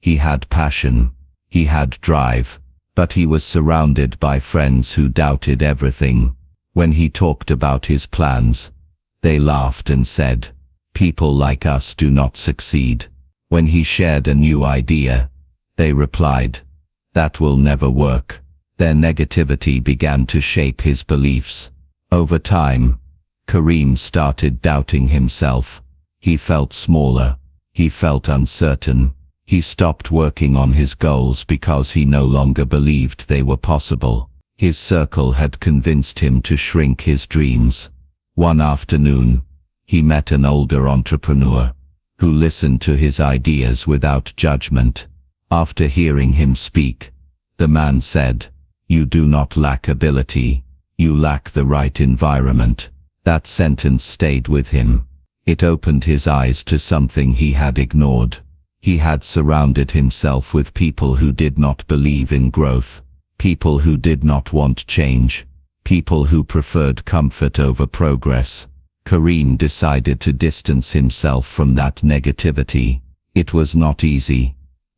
He had passion. He had drive. But he was surrounded by friends who doubted everything. When he talked about his plans, they laughed and said, "People like us do not succeed." When he shared a new idea, they replied, "That will never work." Their negativity began to shape his beliefs. Over time, Kareem started doubting himself. He felt smaller. He felt uncertain. He stopped working on his goals because he no longer believed they were possible. His circle had convinced him to shrink his dreams. One afternoon, he met an older entrepreneur who listened to his ideas without judgment. After hearing him speak, the man said, "You do not lack ability, you lack the right environment." That sentence stayed with him. It opened his eyes to something he had ignored. He had surrounded himself with people who did not believe in growth, people who did not want change, people who preferred comfort over progress. Kareem decided to distance himself from that negativity. It was not easy,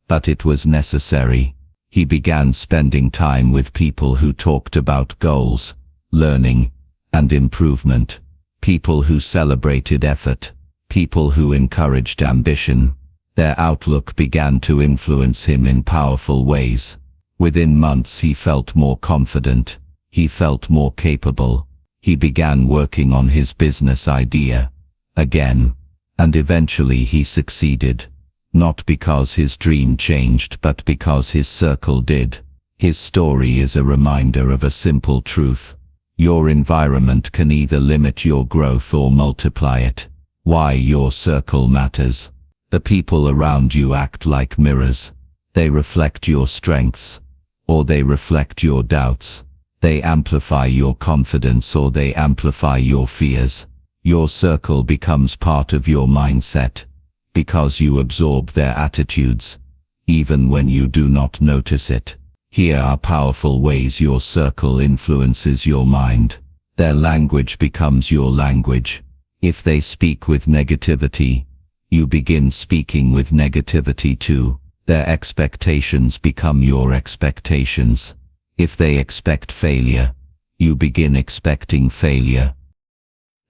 but it was necessary. He began spending time with people who talked about goals, learning, and improvement. People who celebrated effort. People who encouraged ambition. Their outlook began to influence him in powerful ways. Within months he felt more confident. He felt more capable. He began working on his business idea again, and eventually he succeeded. Not because his dream changed, but because his circle did. His story is a reminder of a simple truth. Your environment can either limit your growth or multiply it. Why your circle matters. The people around you act like mirrors. They reflect your strengths, or they reflect your doubts. They amplify your confidence, or they amplify your fears. Your circle becomes part of your mindset, because you absorb their attitudes, even when you do not notice it. Here are powerful ways your circle influences your mind. Their language becomes your language. If they speak with negativity, you begin speaking with negativity too. Their expectations become your expectations. If they expect failure, you begin expecting failure.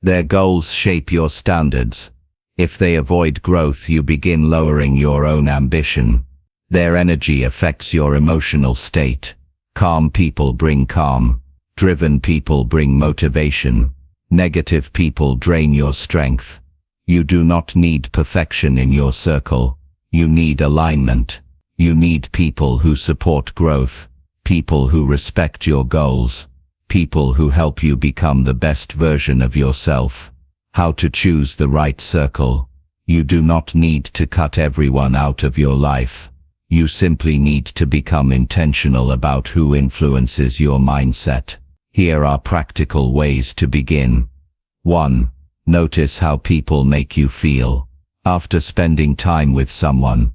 Their goals shape your standards. If they avoid growth, you begin lowering your own ambition. Their energy affects your emotional state. Calm people bring calm. Driven people bring motivation. Negative people drain your strength. You do not need perfection in your circle. You need alignment. You need people who support growth. People who respect your goals. People who help you become the best version of yourself. How to choose the right circle. You do not need to cut everyone out of your life. You simply need to become intentional about who influences your mindset. Here are practical ways to begin. 1. Notice how people make you feel. After spending time with someone,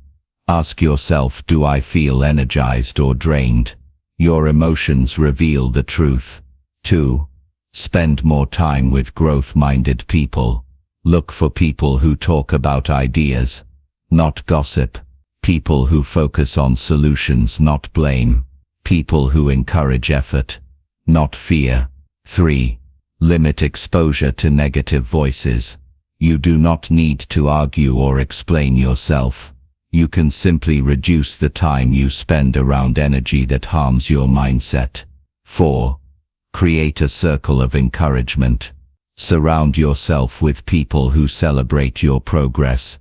ask yourself, do I feel energized or drained? Your emotions reveal the truth. 2. Spend more time with growth-minded people. Look for people who talk about ideas, not gossip. People who focus on solutions, not blame. People who encourage effort, not fear. 3. Limit exposure to negative voices. You do not need to argue or explain yourself. You can simply reduce the time you spend around energy that harms your mindset. 4. Create a circle of encouragement. Surround yourself with people who celebrate your progress,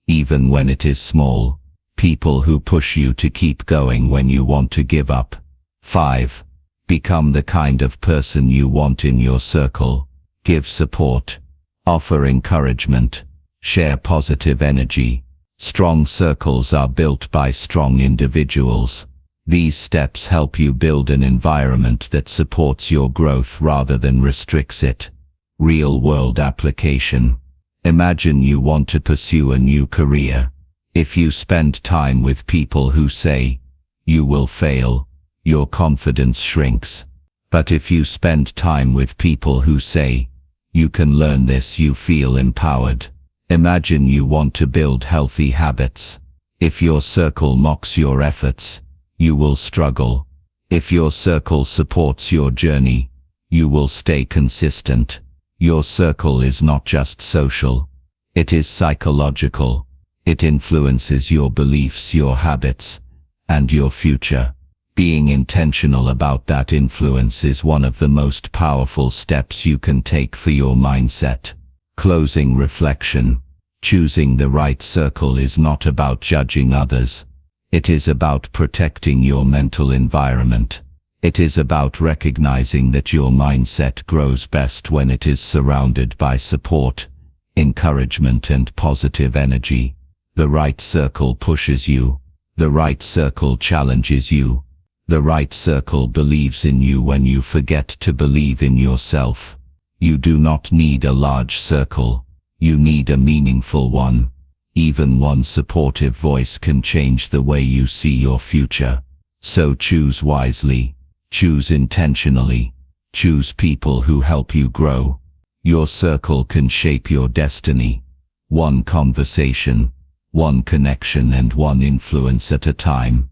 even when it is small. People who push you to keep going when you want to give up. 5. Become the kind of person you want in your circle. Give support. Offer encouragement. Share positive energy. Strong circles are built by strong individuals. These steps help you build an environment that supports your growth rather than restricts it. Real-world application. Imagine you want to pursue a new career. If you spend time with people who say, "You will fail," your confidence shrinks. But if you spend time with people who say, "You can learn this," you feel empowered. Imagine you want to build healthy habits. If your circle mocks your efforts, you will struggle. If your circle supports your journey, you will stay consistent. Your circle is not just social. It is psychological. It influences your beliefs, your habits, and your future. Being intentional about that influence is one of the most powerful steps you can take for your mindset. Closing reflection. Choosing the right circle is not about judging others. It is about protecting your mental environment. It is about recognizing that your mindset grows best when it is surrounded by support, encouragement, and positive energy. The right circle pushes you. The right circle challenges you. The right circle believes in you when you forget to believe in yourself. You do not need a large circle. You need a meaningful one. Even one supportive voice can change the way you see your future. So choose wisely. Choose intentionally. Choose people who help you grow. Your circle can shape your destiny. One conversation, one connection, and one influence at a time.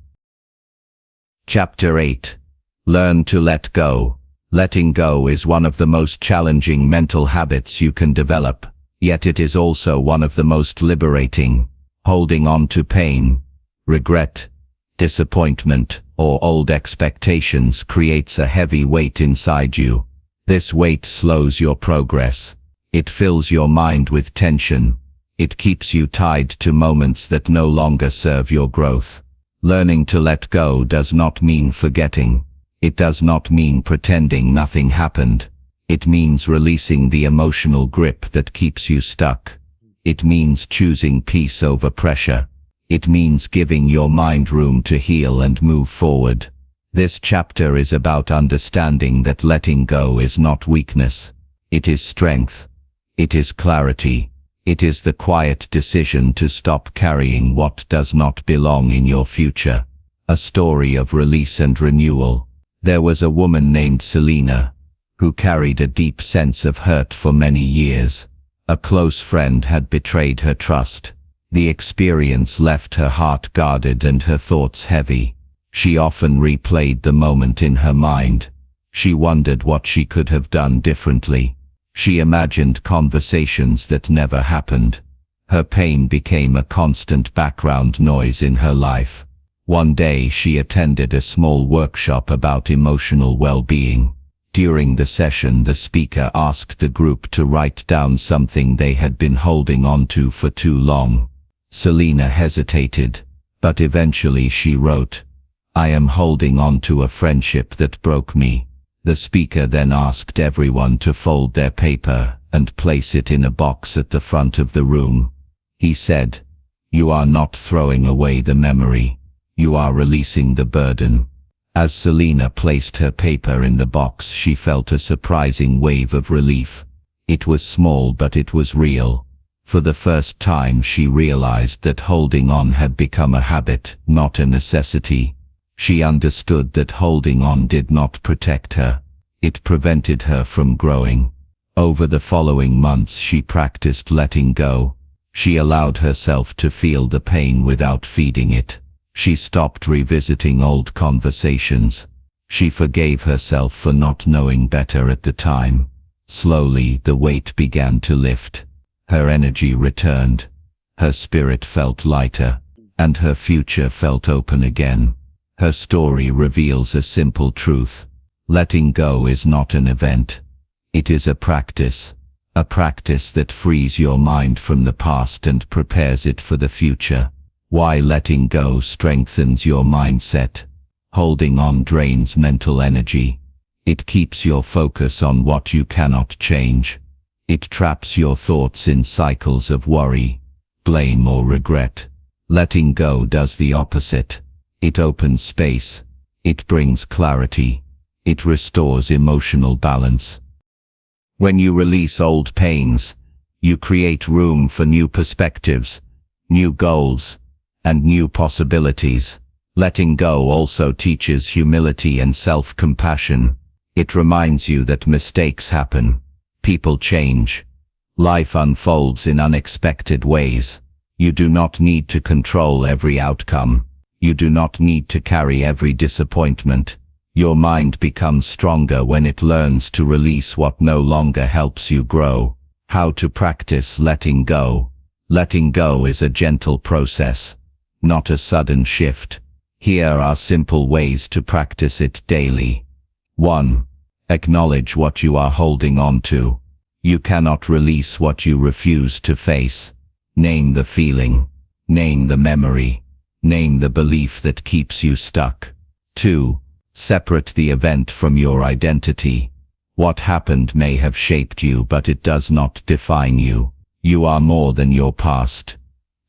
Chapter 8. Learn to let go. Letting go is one of the most challenging mental habits you can develop, yet it is also one of the most liberating. Holding on to pain, regret, disappointment, or old expectations creates a heavy weight inside you. This weight slows your progress. It fills your mind with tension. It keeps you tied to moments that no longer serve your growth. Learning to let go does not mean forgetting. It does not mean pretending nothing happened. It means releasing the emotional grip that keeps you stuck. It means choosing peace over pressure. It means giving your mind room to heal and move forward. This chapter is about understanding that letting go is not weakness. It is strength. It is clarity. It is the quiet decision to stop carrying what does not belong in your future. A story of release and renewal. There was a woman named Selena, who carried a deep sense of hurt for many years. A close friend had betrayed her trust. The experience left her heart guarded and her thoughts heavy. She often replayed the moment in her mind. She wondered what she could have done differently. She imagined conversations that never happened. Her pain became a constant background noise in her life. One day she attended a small workshop about emotional well-being. During the session, the speaker asked the group to write down something they had been holding on to for too long. Selena hesitated, but eventually she wrote, "I am holding on to a friendship that broke me." The speaker then asked everyone to fold their paper and place it in a box at the front of the room. He said, "You are not throwing away the memory. You are releasing the burden." As Selena placed her paper in the box, she felt a surprising wave of relief. It was small, but it was real. For the first time she realized that holding on had become a habit, not a necessity. She understood that holding on did not protect her. It prevented her from growing. Over the following months she practiced letting go. She allowed herself to feel the pain without feeding it. She stopped revisiting old conversations. She forgave herself for not knowing better at the time. Slowly the weight began to lift. Her energy returned. Her spirit felt lighter, and her future felt open again. Her story reveals a simple truth. Letting go is not an event. It is a practice. a practice that frees your mind from the past and prepares it for the future. Why letting go strengthens your mindset. Holding on drains mental energy. It keeps your focus on what you cannot change. It traps your thoughts in cycles of worry, blame or regret. Letting go does the opposite. It opens space. It brings clarity. It restores emotional balance. When you release old pains, you create room for new perspectives, new goals, and new possibilities. Letting go also teaches humility and self-compassion. It reminds you that mistakes happen, people change, life unfolds in unexpected ways. You do not need to control every outcome. You do not need to carry every disappointment. Your mind becomes stronger when it learns to release what no longer helps you grow. How to practice letting go. Letting go is a gentle process, not a sudden shift. Here are simple ways to practice it daily. 1. Acknowledge what you are holding on to. You cannot release what you refuse to face. Name the feeling. Name the memory. Name the belief that keeps you stuck. 2. Separate the event from your identity. What happened may have shaped you, but it does not define you. You are more than your past.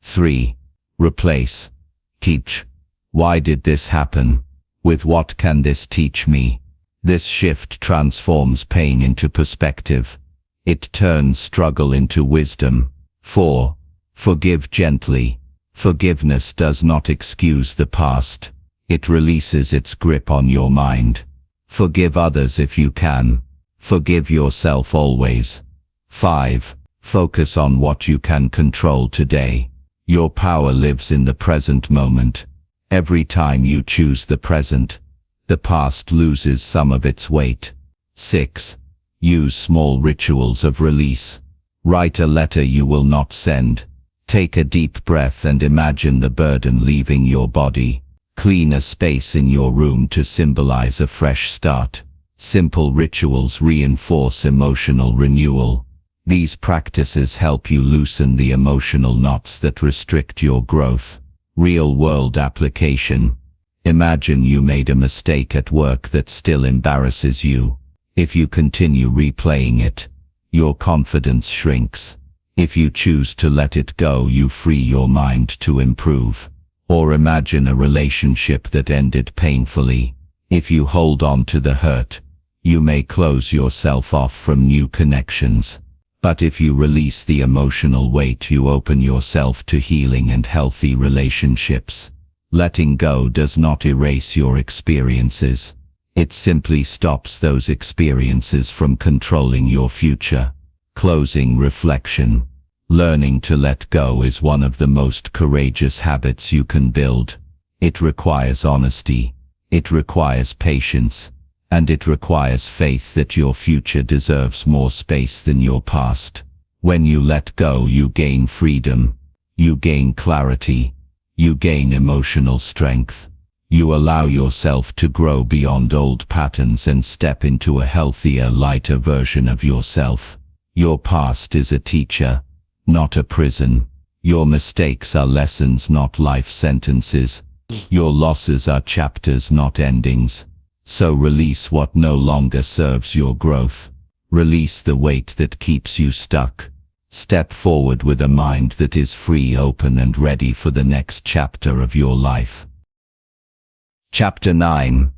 3. Replace. Teach. Why did this happen? With what can this teach me? This shift transforms pain into perspective. It turns struggle into wisdom. 4. Forgive gently. Forgiveness does not excuse the past. It releases its grip on your mind. Forgive others if you can. Forgive yourself always. 5. Focus on what you can control today. Your power lives in the present moment. Every time you choose the present, the past loses some of its weight. 6. Use small rituals of release. Write a letter you will not send. Take a deep breath and imagine the burden leaving your body. Clean a space in your room to symbolize a fresh start. Simple rituals reinforce emotional renewal. These practices help you loosen the emotional knots that restrict your growth. Real-world application. Imagine you made a mistake at work that still embarrasses you. If you continue replaying it, your confidence shrinks. If you choose to let it go, you free your mind to improve. Or imagine a relationship that ended painfully. If you hold on to the hurt, you may close yourself off from new connections. But if you release the emotional weight, you open yourself to healing and healthy relationships. Letting go does not erase your experiences. It simply stops those experiences from controlling your future. Closing reflection. Learning to let go is one of the most courageous habits you can build. It requires honesty. It requires patience. And it requires faith that your future deserves more space than your past. When you let go, you gain freedom. You gain clarity. You gain emotional strength. You allow yourself to grow beyond old patterns and step into a healthier, lighter version of yourself. Your past is a teacher, not a prison. Your mistakes are lessons, not life sentences. Your losses are chapters, not endings. So release what no longer serves your growth. Release the weight that keeps you stuck. Step forward with a mind that is free, open, and ready for the next chapter of your life. Chapter 9.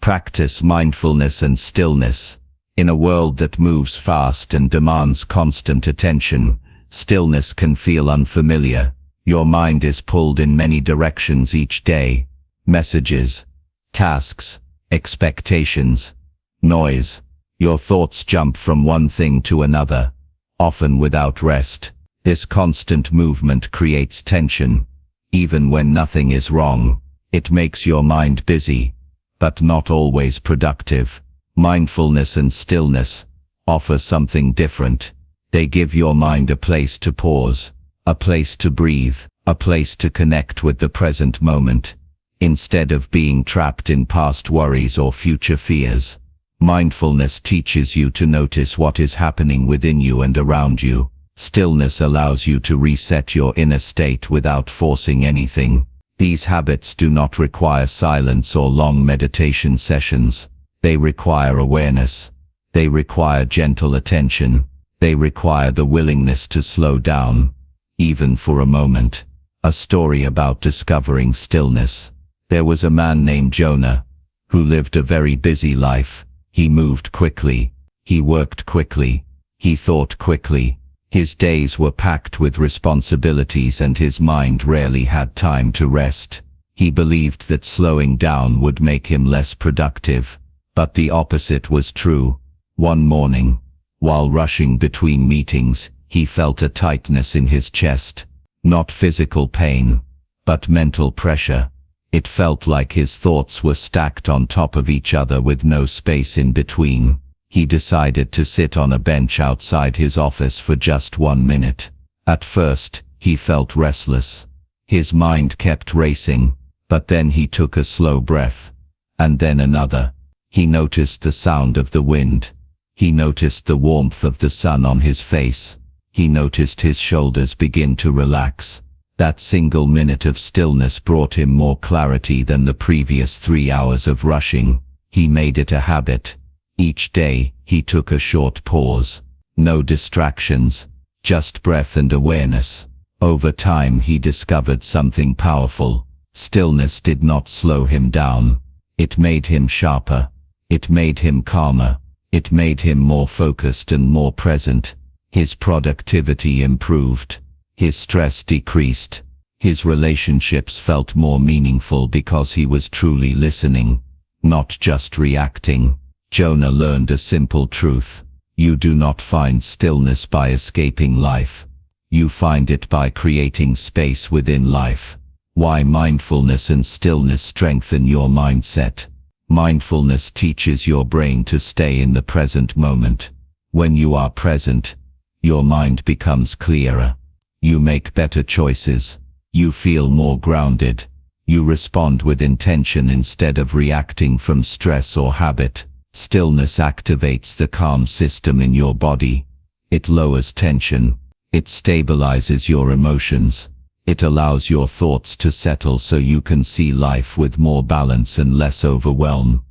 Practice mindfulness and stillness. In a world that moves fast and demands constant attention, stillness can feel unfamiliar. Your mind is pulled in many directions each day. Messages, tasks, expectations, noise. Your thoughts jump from one thing to another, often without rest. This constant movement creates tension. Even when nothing is wrong, it makes your mind busy, but not always productive. Mindfulness and stillness offer something different. They give your mind a place to pause, a place to breathe, a place to connect with the present moment. Instead of being trapped in past worries or future fears, Mindfulness teaches you to notice what is happening within you and around you. Stillness allows you to reset your inner state without forcing anything. These habits do not require silence or long meditation sessions. They require awareness. They require gentle attention. They require the willingness to slow down, even for a moment. A story about discovering stillness. There was a man named Jonah, who lived a very busy life. He moved quickly. He worked quickly. He thought quickly. His days were packed with responsibilities and his mind rarely had time to rest. He believed that slowing down would make him less productive. But the opposite was true. One morning, while rushing between meetings, he felt a tightness in his chest. Not physical pain, but mental pressure. It felt like his thoughts were stacked on top of each other with no space in between. He decided to sit on a bench outside his office for just 1 minute. At first, he felt restless. His mind kept racing, but then he took a slow breath, and then another. He noticed the sound of the wind. He noticed the warmth of the sun on his face. He noticed his shoulders begin to relax. That single minute of stillness brought him more clarity than the previous 3 hours of rushing. He made it a habit. Each day, he took a short pause. No distractions, just breath and awareness. Over time, he discovered something powerful. Stillness did not slow him down. It made him sharper. It made him calmer. It made him more focused and more present. His productivity improved. His stress decreased. His relationships felt more meaningful because he was truly listening, not just reacting. Jonah learned a simple truth. You do not find stillness by escaping life. You find it by creating space within life. Why mindfulness and stillness strengthen your mindset. Mindfulness teaches your brain to stay in the present moment. When you are present, your mind becomes clearer. You make better choices. You feel more grounded. You respond with intention instead of reacting from stress or habit. Stillness activates the calm system in your body. It lowers tension. It stabilizes your emotions. It allows your thoughts to settle so you can see life with more balance and less overwhelm.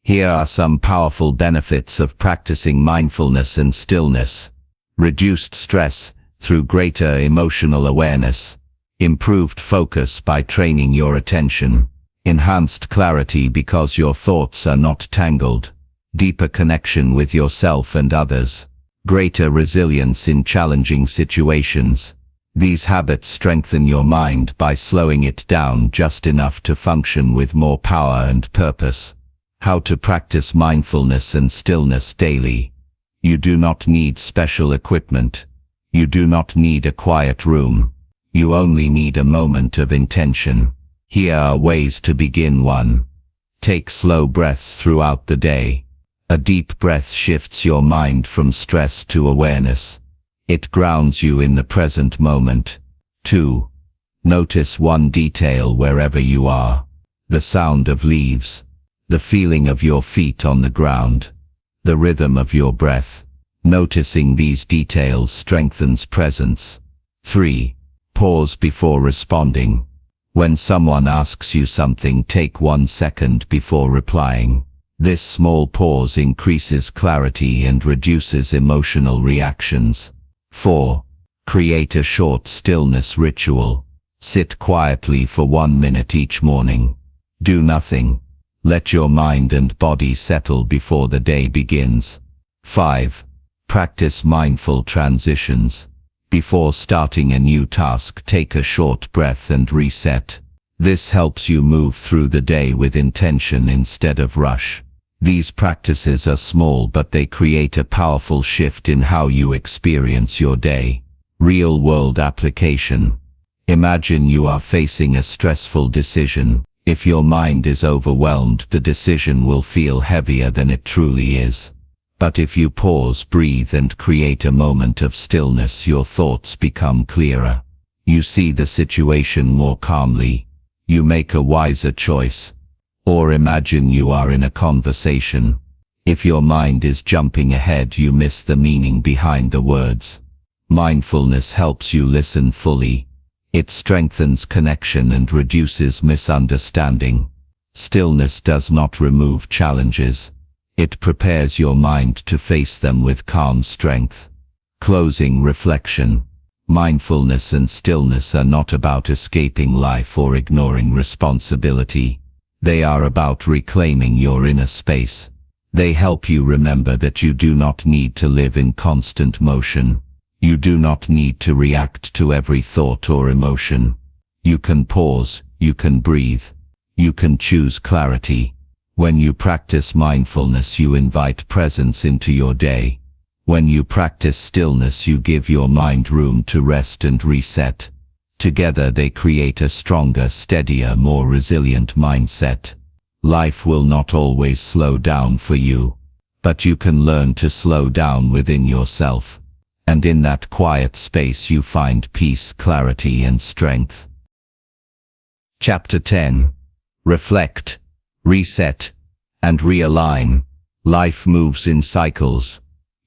Here are some powerful benefits of practicing mindfulness and stillness. Reduced stress through greater emotional awareness. Improved focus by training your attention. Enhanced clarity because your thoughts are not tangled. Deeper connection with yourself and others. Greater resilience in challenging situations. These habits strengthen your mind by slowing it down just enough to function with more power and purpose. How to practice mindfulness and stillness daily. You do not need special equipment. You do not need a quiet room. You only need a moment of intention. Here are ways to begin. 1. Take slow breaths throughout the day. A deep breath shifts your mind from stress to awareness. It grounds you in the present moment. 2. Notice one detail wherever you are. The sound of leaves. The feeling of your feet on the ground. The rhythm of your breath. Noticing these details strengthens presence. 3. Pause before responding. When someone asks you something, take 1 second before replying. This small pause increases clarity and reduces emotional reactions. 4. Create a short stillness ritual. Sit quietly for 1 minute each morning. Do nothing. Let your mind and body settle before the day begins. 5. Practice mindful transitions. Before starting a new task, take a short breath and reset. This helps you move through the day with intention instead of rush. These practices are small, but they create a powerful shift in how you experience your day. Real-world application. Imagine you are facing a stressful decision. If your mind is overwhelmed, the decision will feel heavier than it truly is. But if you pause, breathe, and create a moment of stillness, your thoughts become clearer. You see the situation more calmly. You make a wiser choice. Or imagine you are in a conversation. If your mind is jumping ahead, you miss the meaning behind the words. Mindfulness helps you listen fully. It strengthens connection and reduces misunderstanding. Stillness does not remove challenges. It prepares your mind to face them with calm strength. Closing reflection. Mindfulness and stillness are not about escaping life or ignoring responsibility. They are about reclaiming your inner space. They help you remember that you do not need to live in constant motion. You do not need to react to every thought or emotion. You can pause, you can breathe, you can choose clarity. When you practice mindfulness, you invite presence into your day. When you practice stillness, you give your mind room to rest and reset. Together they create a stronger, steadier, more resilient mindset. Life will not always slow down for you, but you can learn to slow down within yourself. And in that quiet space you find peace, clarity, and strength. Chapter 10. Reflect, reset, and realign. Life moves in cycles.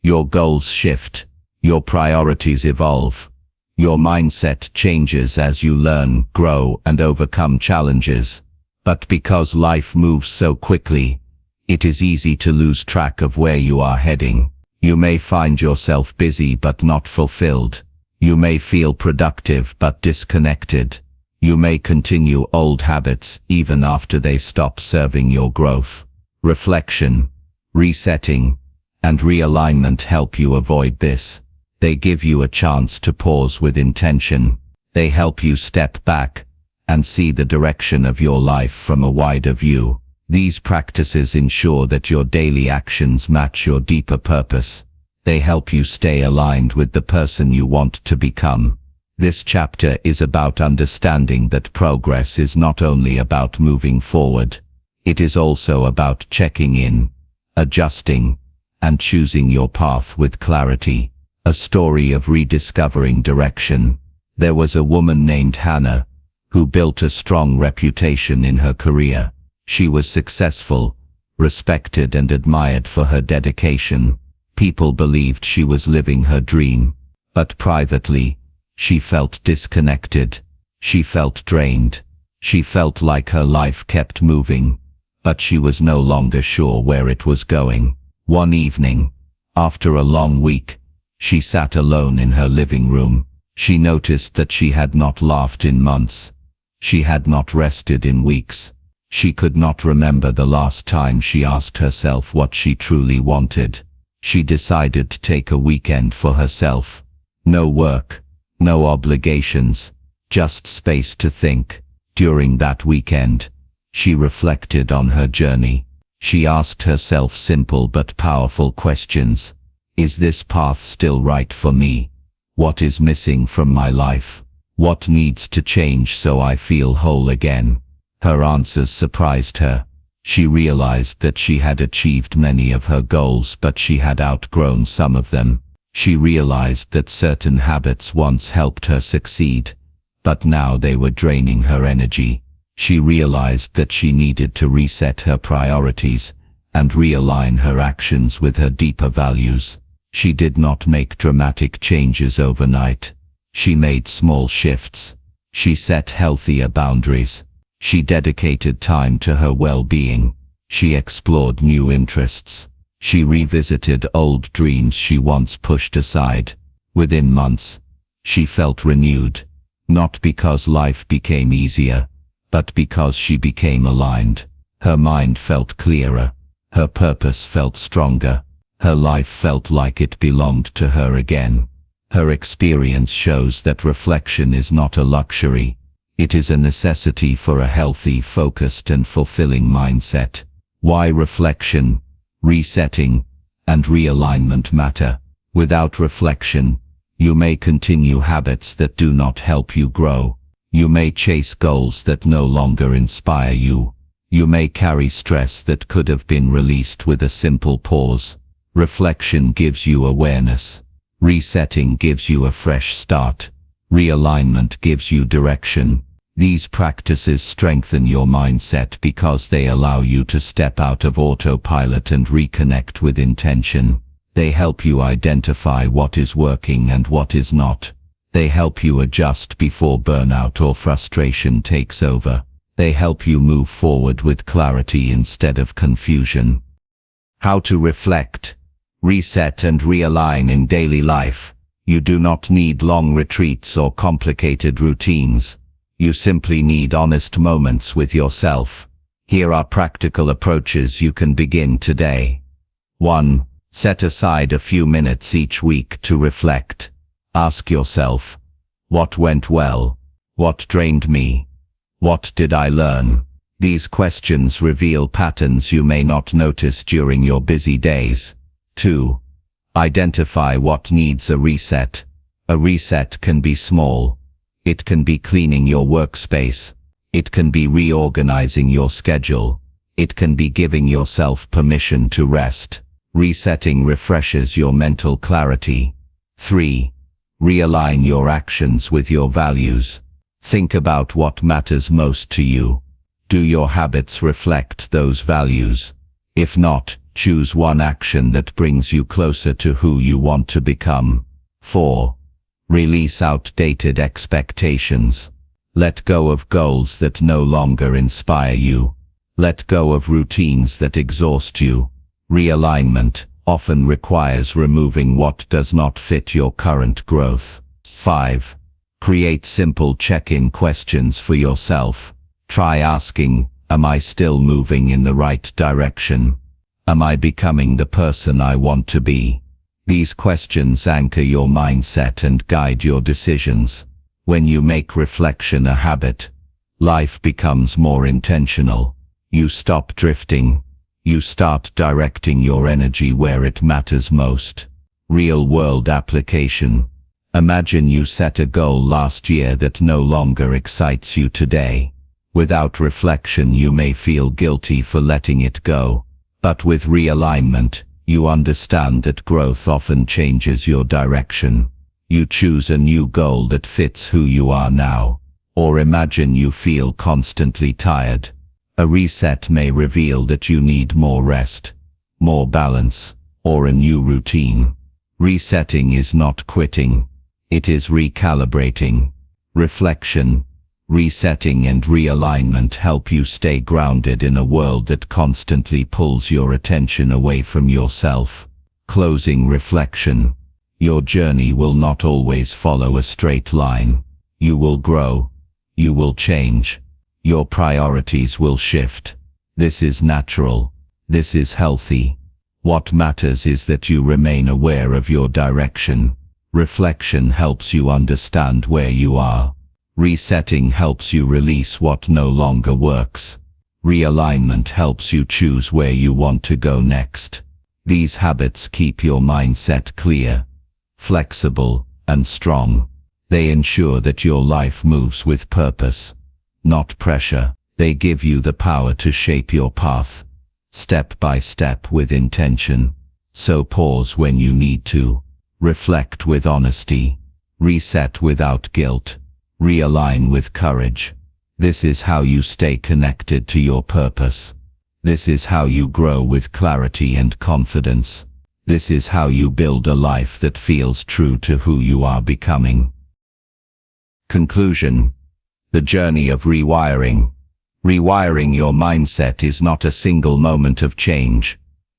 Your goals shift. Your priorities evolve. Your mindset changes as you learn, grow, and overcome challenges. But because life moves so quickly, it is easy to lose track of where you are heading. You may find yourself busy but not fulfilled. You may feel productive but disconnected. You may continue old habits even after they stop serving your growth. Reflection, resetting, and realignment help you avoid this. They give you a chance to pause with intention. They help you step back and see the direction of your life from a wider view. These practices ensure that your daily actions match your deeper purpose. They help you stay aligned with the person you want to become. This chapter is about understanding that progress is not only about moving forward. It is also about checking in, adjusting, and choosing your path with clarity. A story of rediscovering direction. There was a woman named Hannah, who built a strong reputation in her career. She was successful, respected and admired for her dedication. People believed she was living her dream, but privately, she felt disconnected. She felt drained. She felt like her life kept moving, but she was no longer sure where it was going. One evening, after a long week, she sat alone in her living room. She noticed that she had not laughed in months. She had not rested in weeks. She could not remember the last time she asked herself what she truly wanted. She decided to take a weekend for herself. No work, no obligations, just space to think. During that weekend, she reflected on her journey. She asked herself simple but powerful questions. Is this path still right for me? What is missing from my life? What needs to change so I feel whole again? Her answers surprised her. She realized that she had achieved many of her goals, but she had outgrown some of them. She realized that certain habits once helped her succeed, but now they were draining her energy. She realized that she needed to reset her priorities and realign her actions with her deeper values. She did not make dramatic changes overnight. She made small shifts. She set healthier boundaries. She dedicated time to her well-being. She explored new interests. She revisited old dreams she once pushed aside. Within months, she felt renewed, not because life became easier, but because she became aligned. Her mind felt clearer. Her purpose felt stronger. Her life felt like it belonged to her again. Her experience shows that reflection is not a luxury. It is a necessity for a healthy, focused and fulfilling mindset. Why reflection, resetting, and realignment matter? Without reflection, you may continue habits that do not help you grow. You may chase goals that no longer inspire you. You may carry stress that could have been released with a simple pause. Reflection gives you awareness. Resetting gives you a fresh start. Realignment gives you direction. These practices strengthen your mindset because they allow you to step out of autopilot and reconnect with intention. They help you identify what is working and what is not. They help you adjust before burnout or frustration takes over. They help you move forward with clarity instead of confusion. How to reflect, reset and realign in daily life. You do not need long retreats or complicated routines. You simply need honest moments with yourself. Here are practical approaches you can begin today. 1. Set aside a few minutes each week to reflect. Ask yourself, what went well? What drained me? What did I learn? These questions reveal patterns you may not notice during your busy days. 2. Identify what needs a reset. A reset can be small. It can be cleaning your workspace. It can be reorganizing your schedule. It can be giving yourself permission to rest. Resetting refreshes your mental clarity. 3. Realign your actions with your values. Think about what matters most to you. Do your habits reflect those values? If not, choose one action that brings you closer to who you want to become. 4. Release outdated expectations. Let go of goals that no longer inspire you. Let go of routines that exhaust you. Realignment often requires removing what does not fit your current growth. 5. Create simple check-in questions for yourself. Try asking, am I still moving in the right direction? Am I becoming the person I want to be? These questions anchor your mindset and guide your decisions. When you make reflection a habit, life becomes more intentional. You stop drifting. You start directing your energy where it matters most. Real-world application. Imagine you set a goal last year that no longer excites you today. Without reflection, you may feel guilty for letting it go. But with realignment, you understand that growth often changes your direction. You choose a new goal that fits who you are now. Or imagine you feel constantly tired. A reset may reveal that you need more rest, more balance, or a new routine. Resetting is not quitting. It is recalibrating. Reflection, resetting and realignment help you stay grounded in a world that constantly pulls your attention away from yourself. Closing reflection. Your journey will not always follow a straight line. You will grow. You will change. Your priorities will shift. This is natural. This is healthy. What matters is that you remain aware of your direction. Reflection helps you understand where you are. Resetting helps you release what no longer works. Realignment helps you choose where you want to go next. These habits keep your mindset clear, flexible, and strong. They ensure that your life moves with purpose, not pressure. They give you the power to shape your path, step by step with intention. So pause when you need to. Reflect with honesty. Reset without guilt. Realign with courage. This is how you stay connected to your purpose. This is how you grow with clarity and confidence. This is how you build a life that feels true to who you are becoming. Conclusion. The journey of rewiring. Rewiring your mindset is not a single moment of change.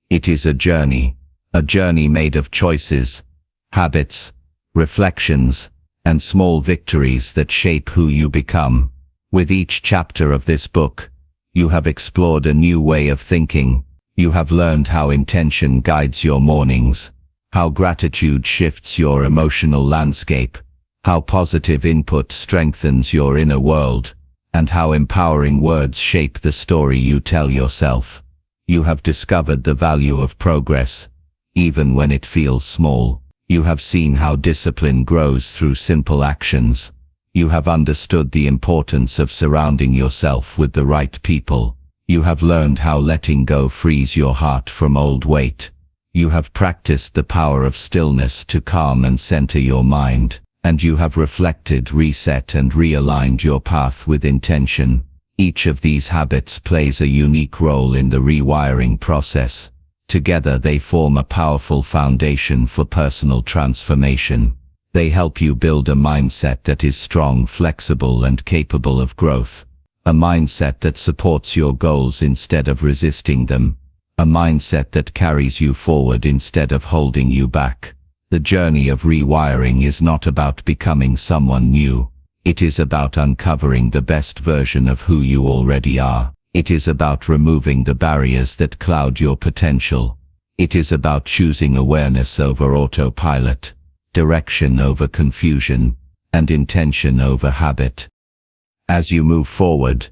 It is a journey made of choices, habits, reflections, and small victories that shape who you become. With each chapter of this book, you have explored a new way of thinking. You have learned how intention guides your mornings, how gratitude shifts your emotional landscape, how positive input strengthens your inner world, and how empowering words shape the story you tell yourself. You have discovered the value of progress, even when it feels small. You have seen how discipline grows through simple actions. You have understood the importance of surrounding yourself with the right people. You have learned how letting go frees your heart from old weight. You have practiced the power of stillness to calm and center your mind. and you have reflected, reset, and realigned your path with intention. Each of these habits plays a unique role in the rewiring process. Together they form a powerful foundation for personal transformation. They help you build a mindset that is strong, flexible, and capable of growth. A mindset that supports your goals instead of resisting them. A mindset that carries you forward instead of holding you back. The journey of rewiring is not about becoming someone new. It is about uncovering the best version of who you already are. It is about removing the barriers that cloud your potential. It is about choosing awareness over autopilot, direction over confusion, and intention over habit. As you move forward,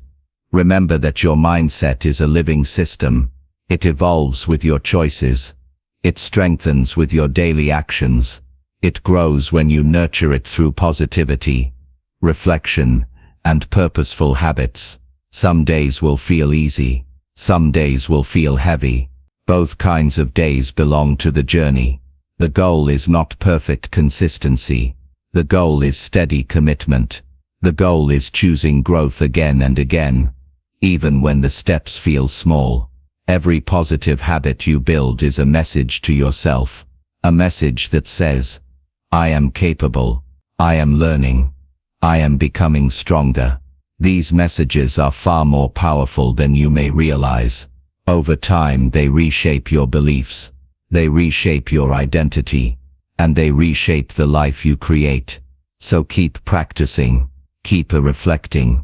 remember that your mindset is a living system. It evolves with your choices. It strengthens with your daily actions. It grows when you nurture it through positivity, reflection, and purposeful habits. Some days will feel easy. Some days will feel heavy. Both kinds of days belong to the journey. The goal is not perfect consistency. The goal is steady commitment. The goal is choosing growth again and again, even when the steps feel small. Every positive habit you build is a message to yourself. A message that says, I am capable. I am learning. I am becoming stronger. These messages are far more powerful than you may realize. Over time they reshape your beliefs. They reshape your identity. And they reshape the life you create. So keep practicing. Keep reflecting.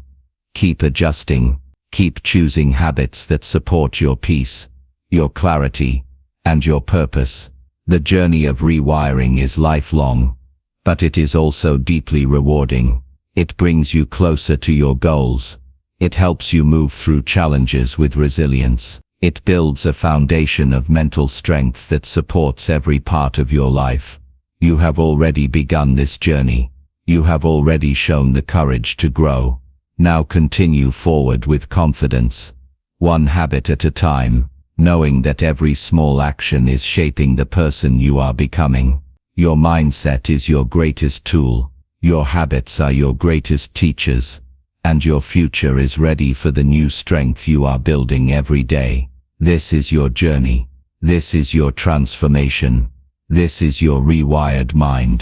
Keep adjusting. Keep choosing habits that support your peace, your clarity, and your purpose. The journey of rewiring is lifelong, but it is also deeply rewarding. It brings you closer to your goals. It helps you move through challenges with resilience. It builds a foundation of mental strength that supports every part of your life. You have already begun this journey. You have already shown the courage to grow. Now continue forward with confidence, one habit at a time, knowing that every small action is shaping the person you are becoming. Your mindset is your greatest tool, your habits are your greatest teachers, and your future is ready for the new strength you are building every day. This is your journey. This is your transformation. This is your rewired mind.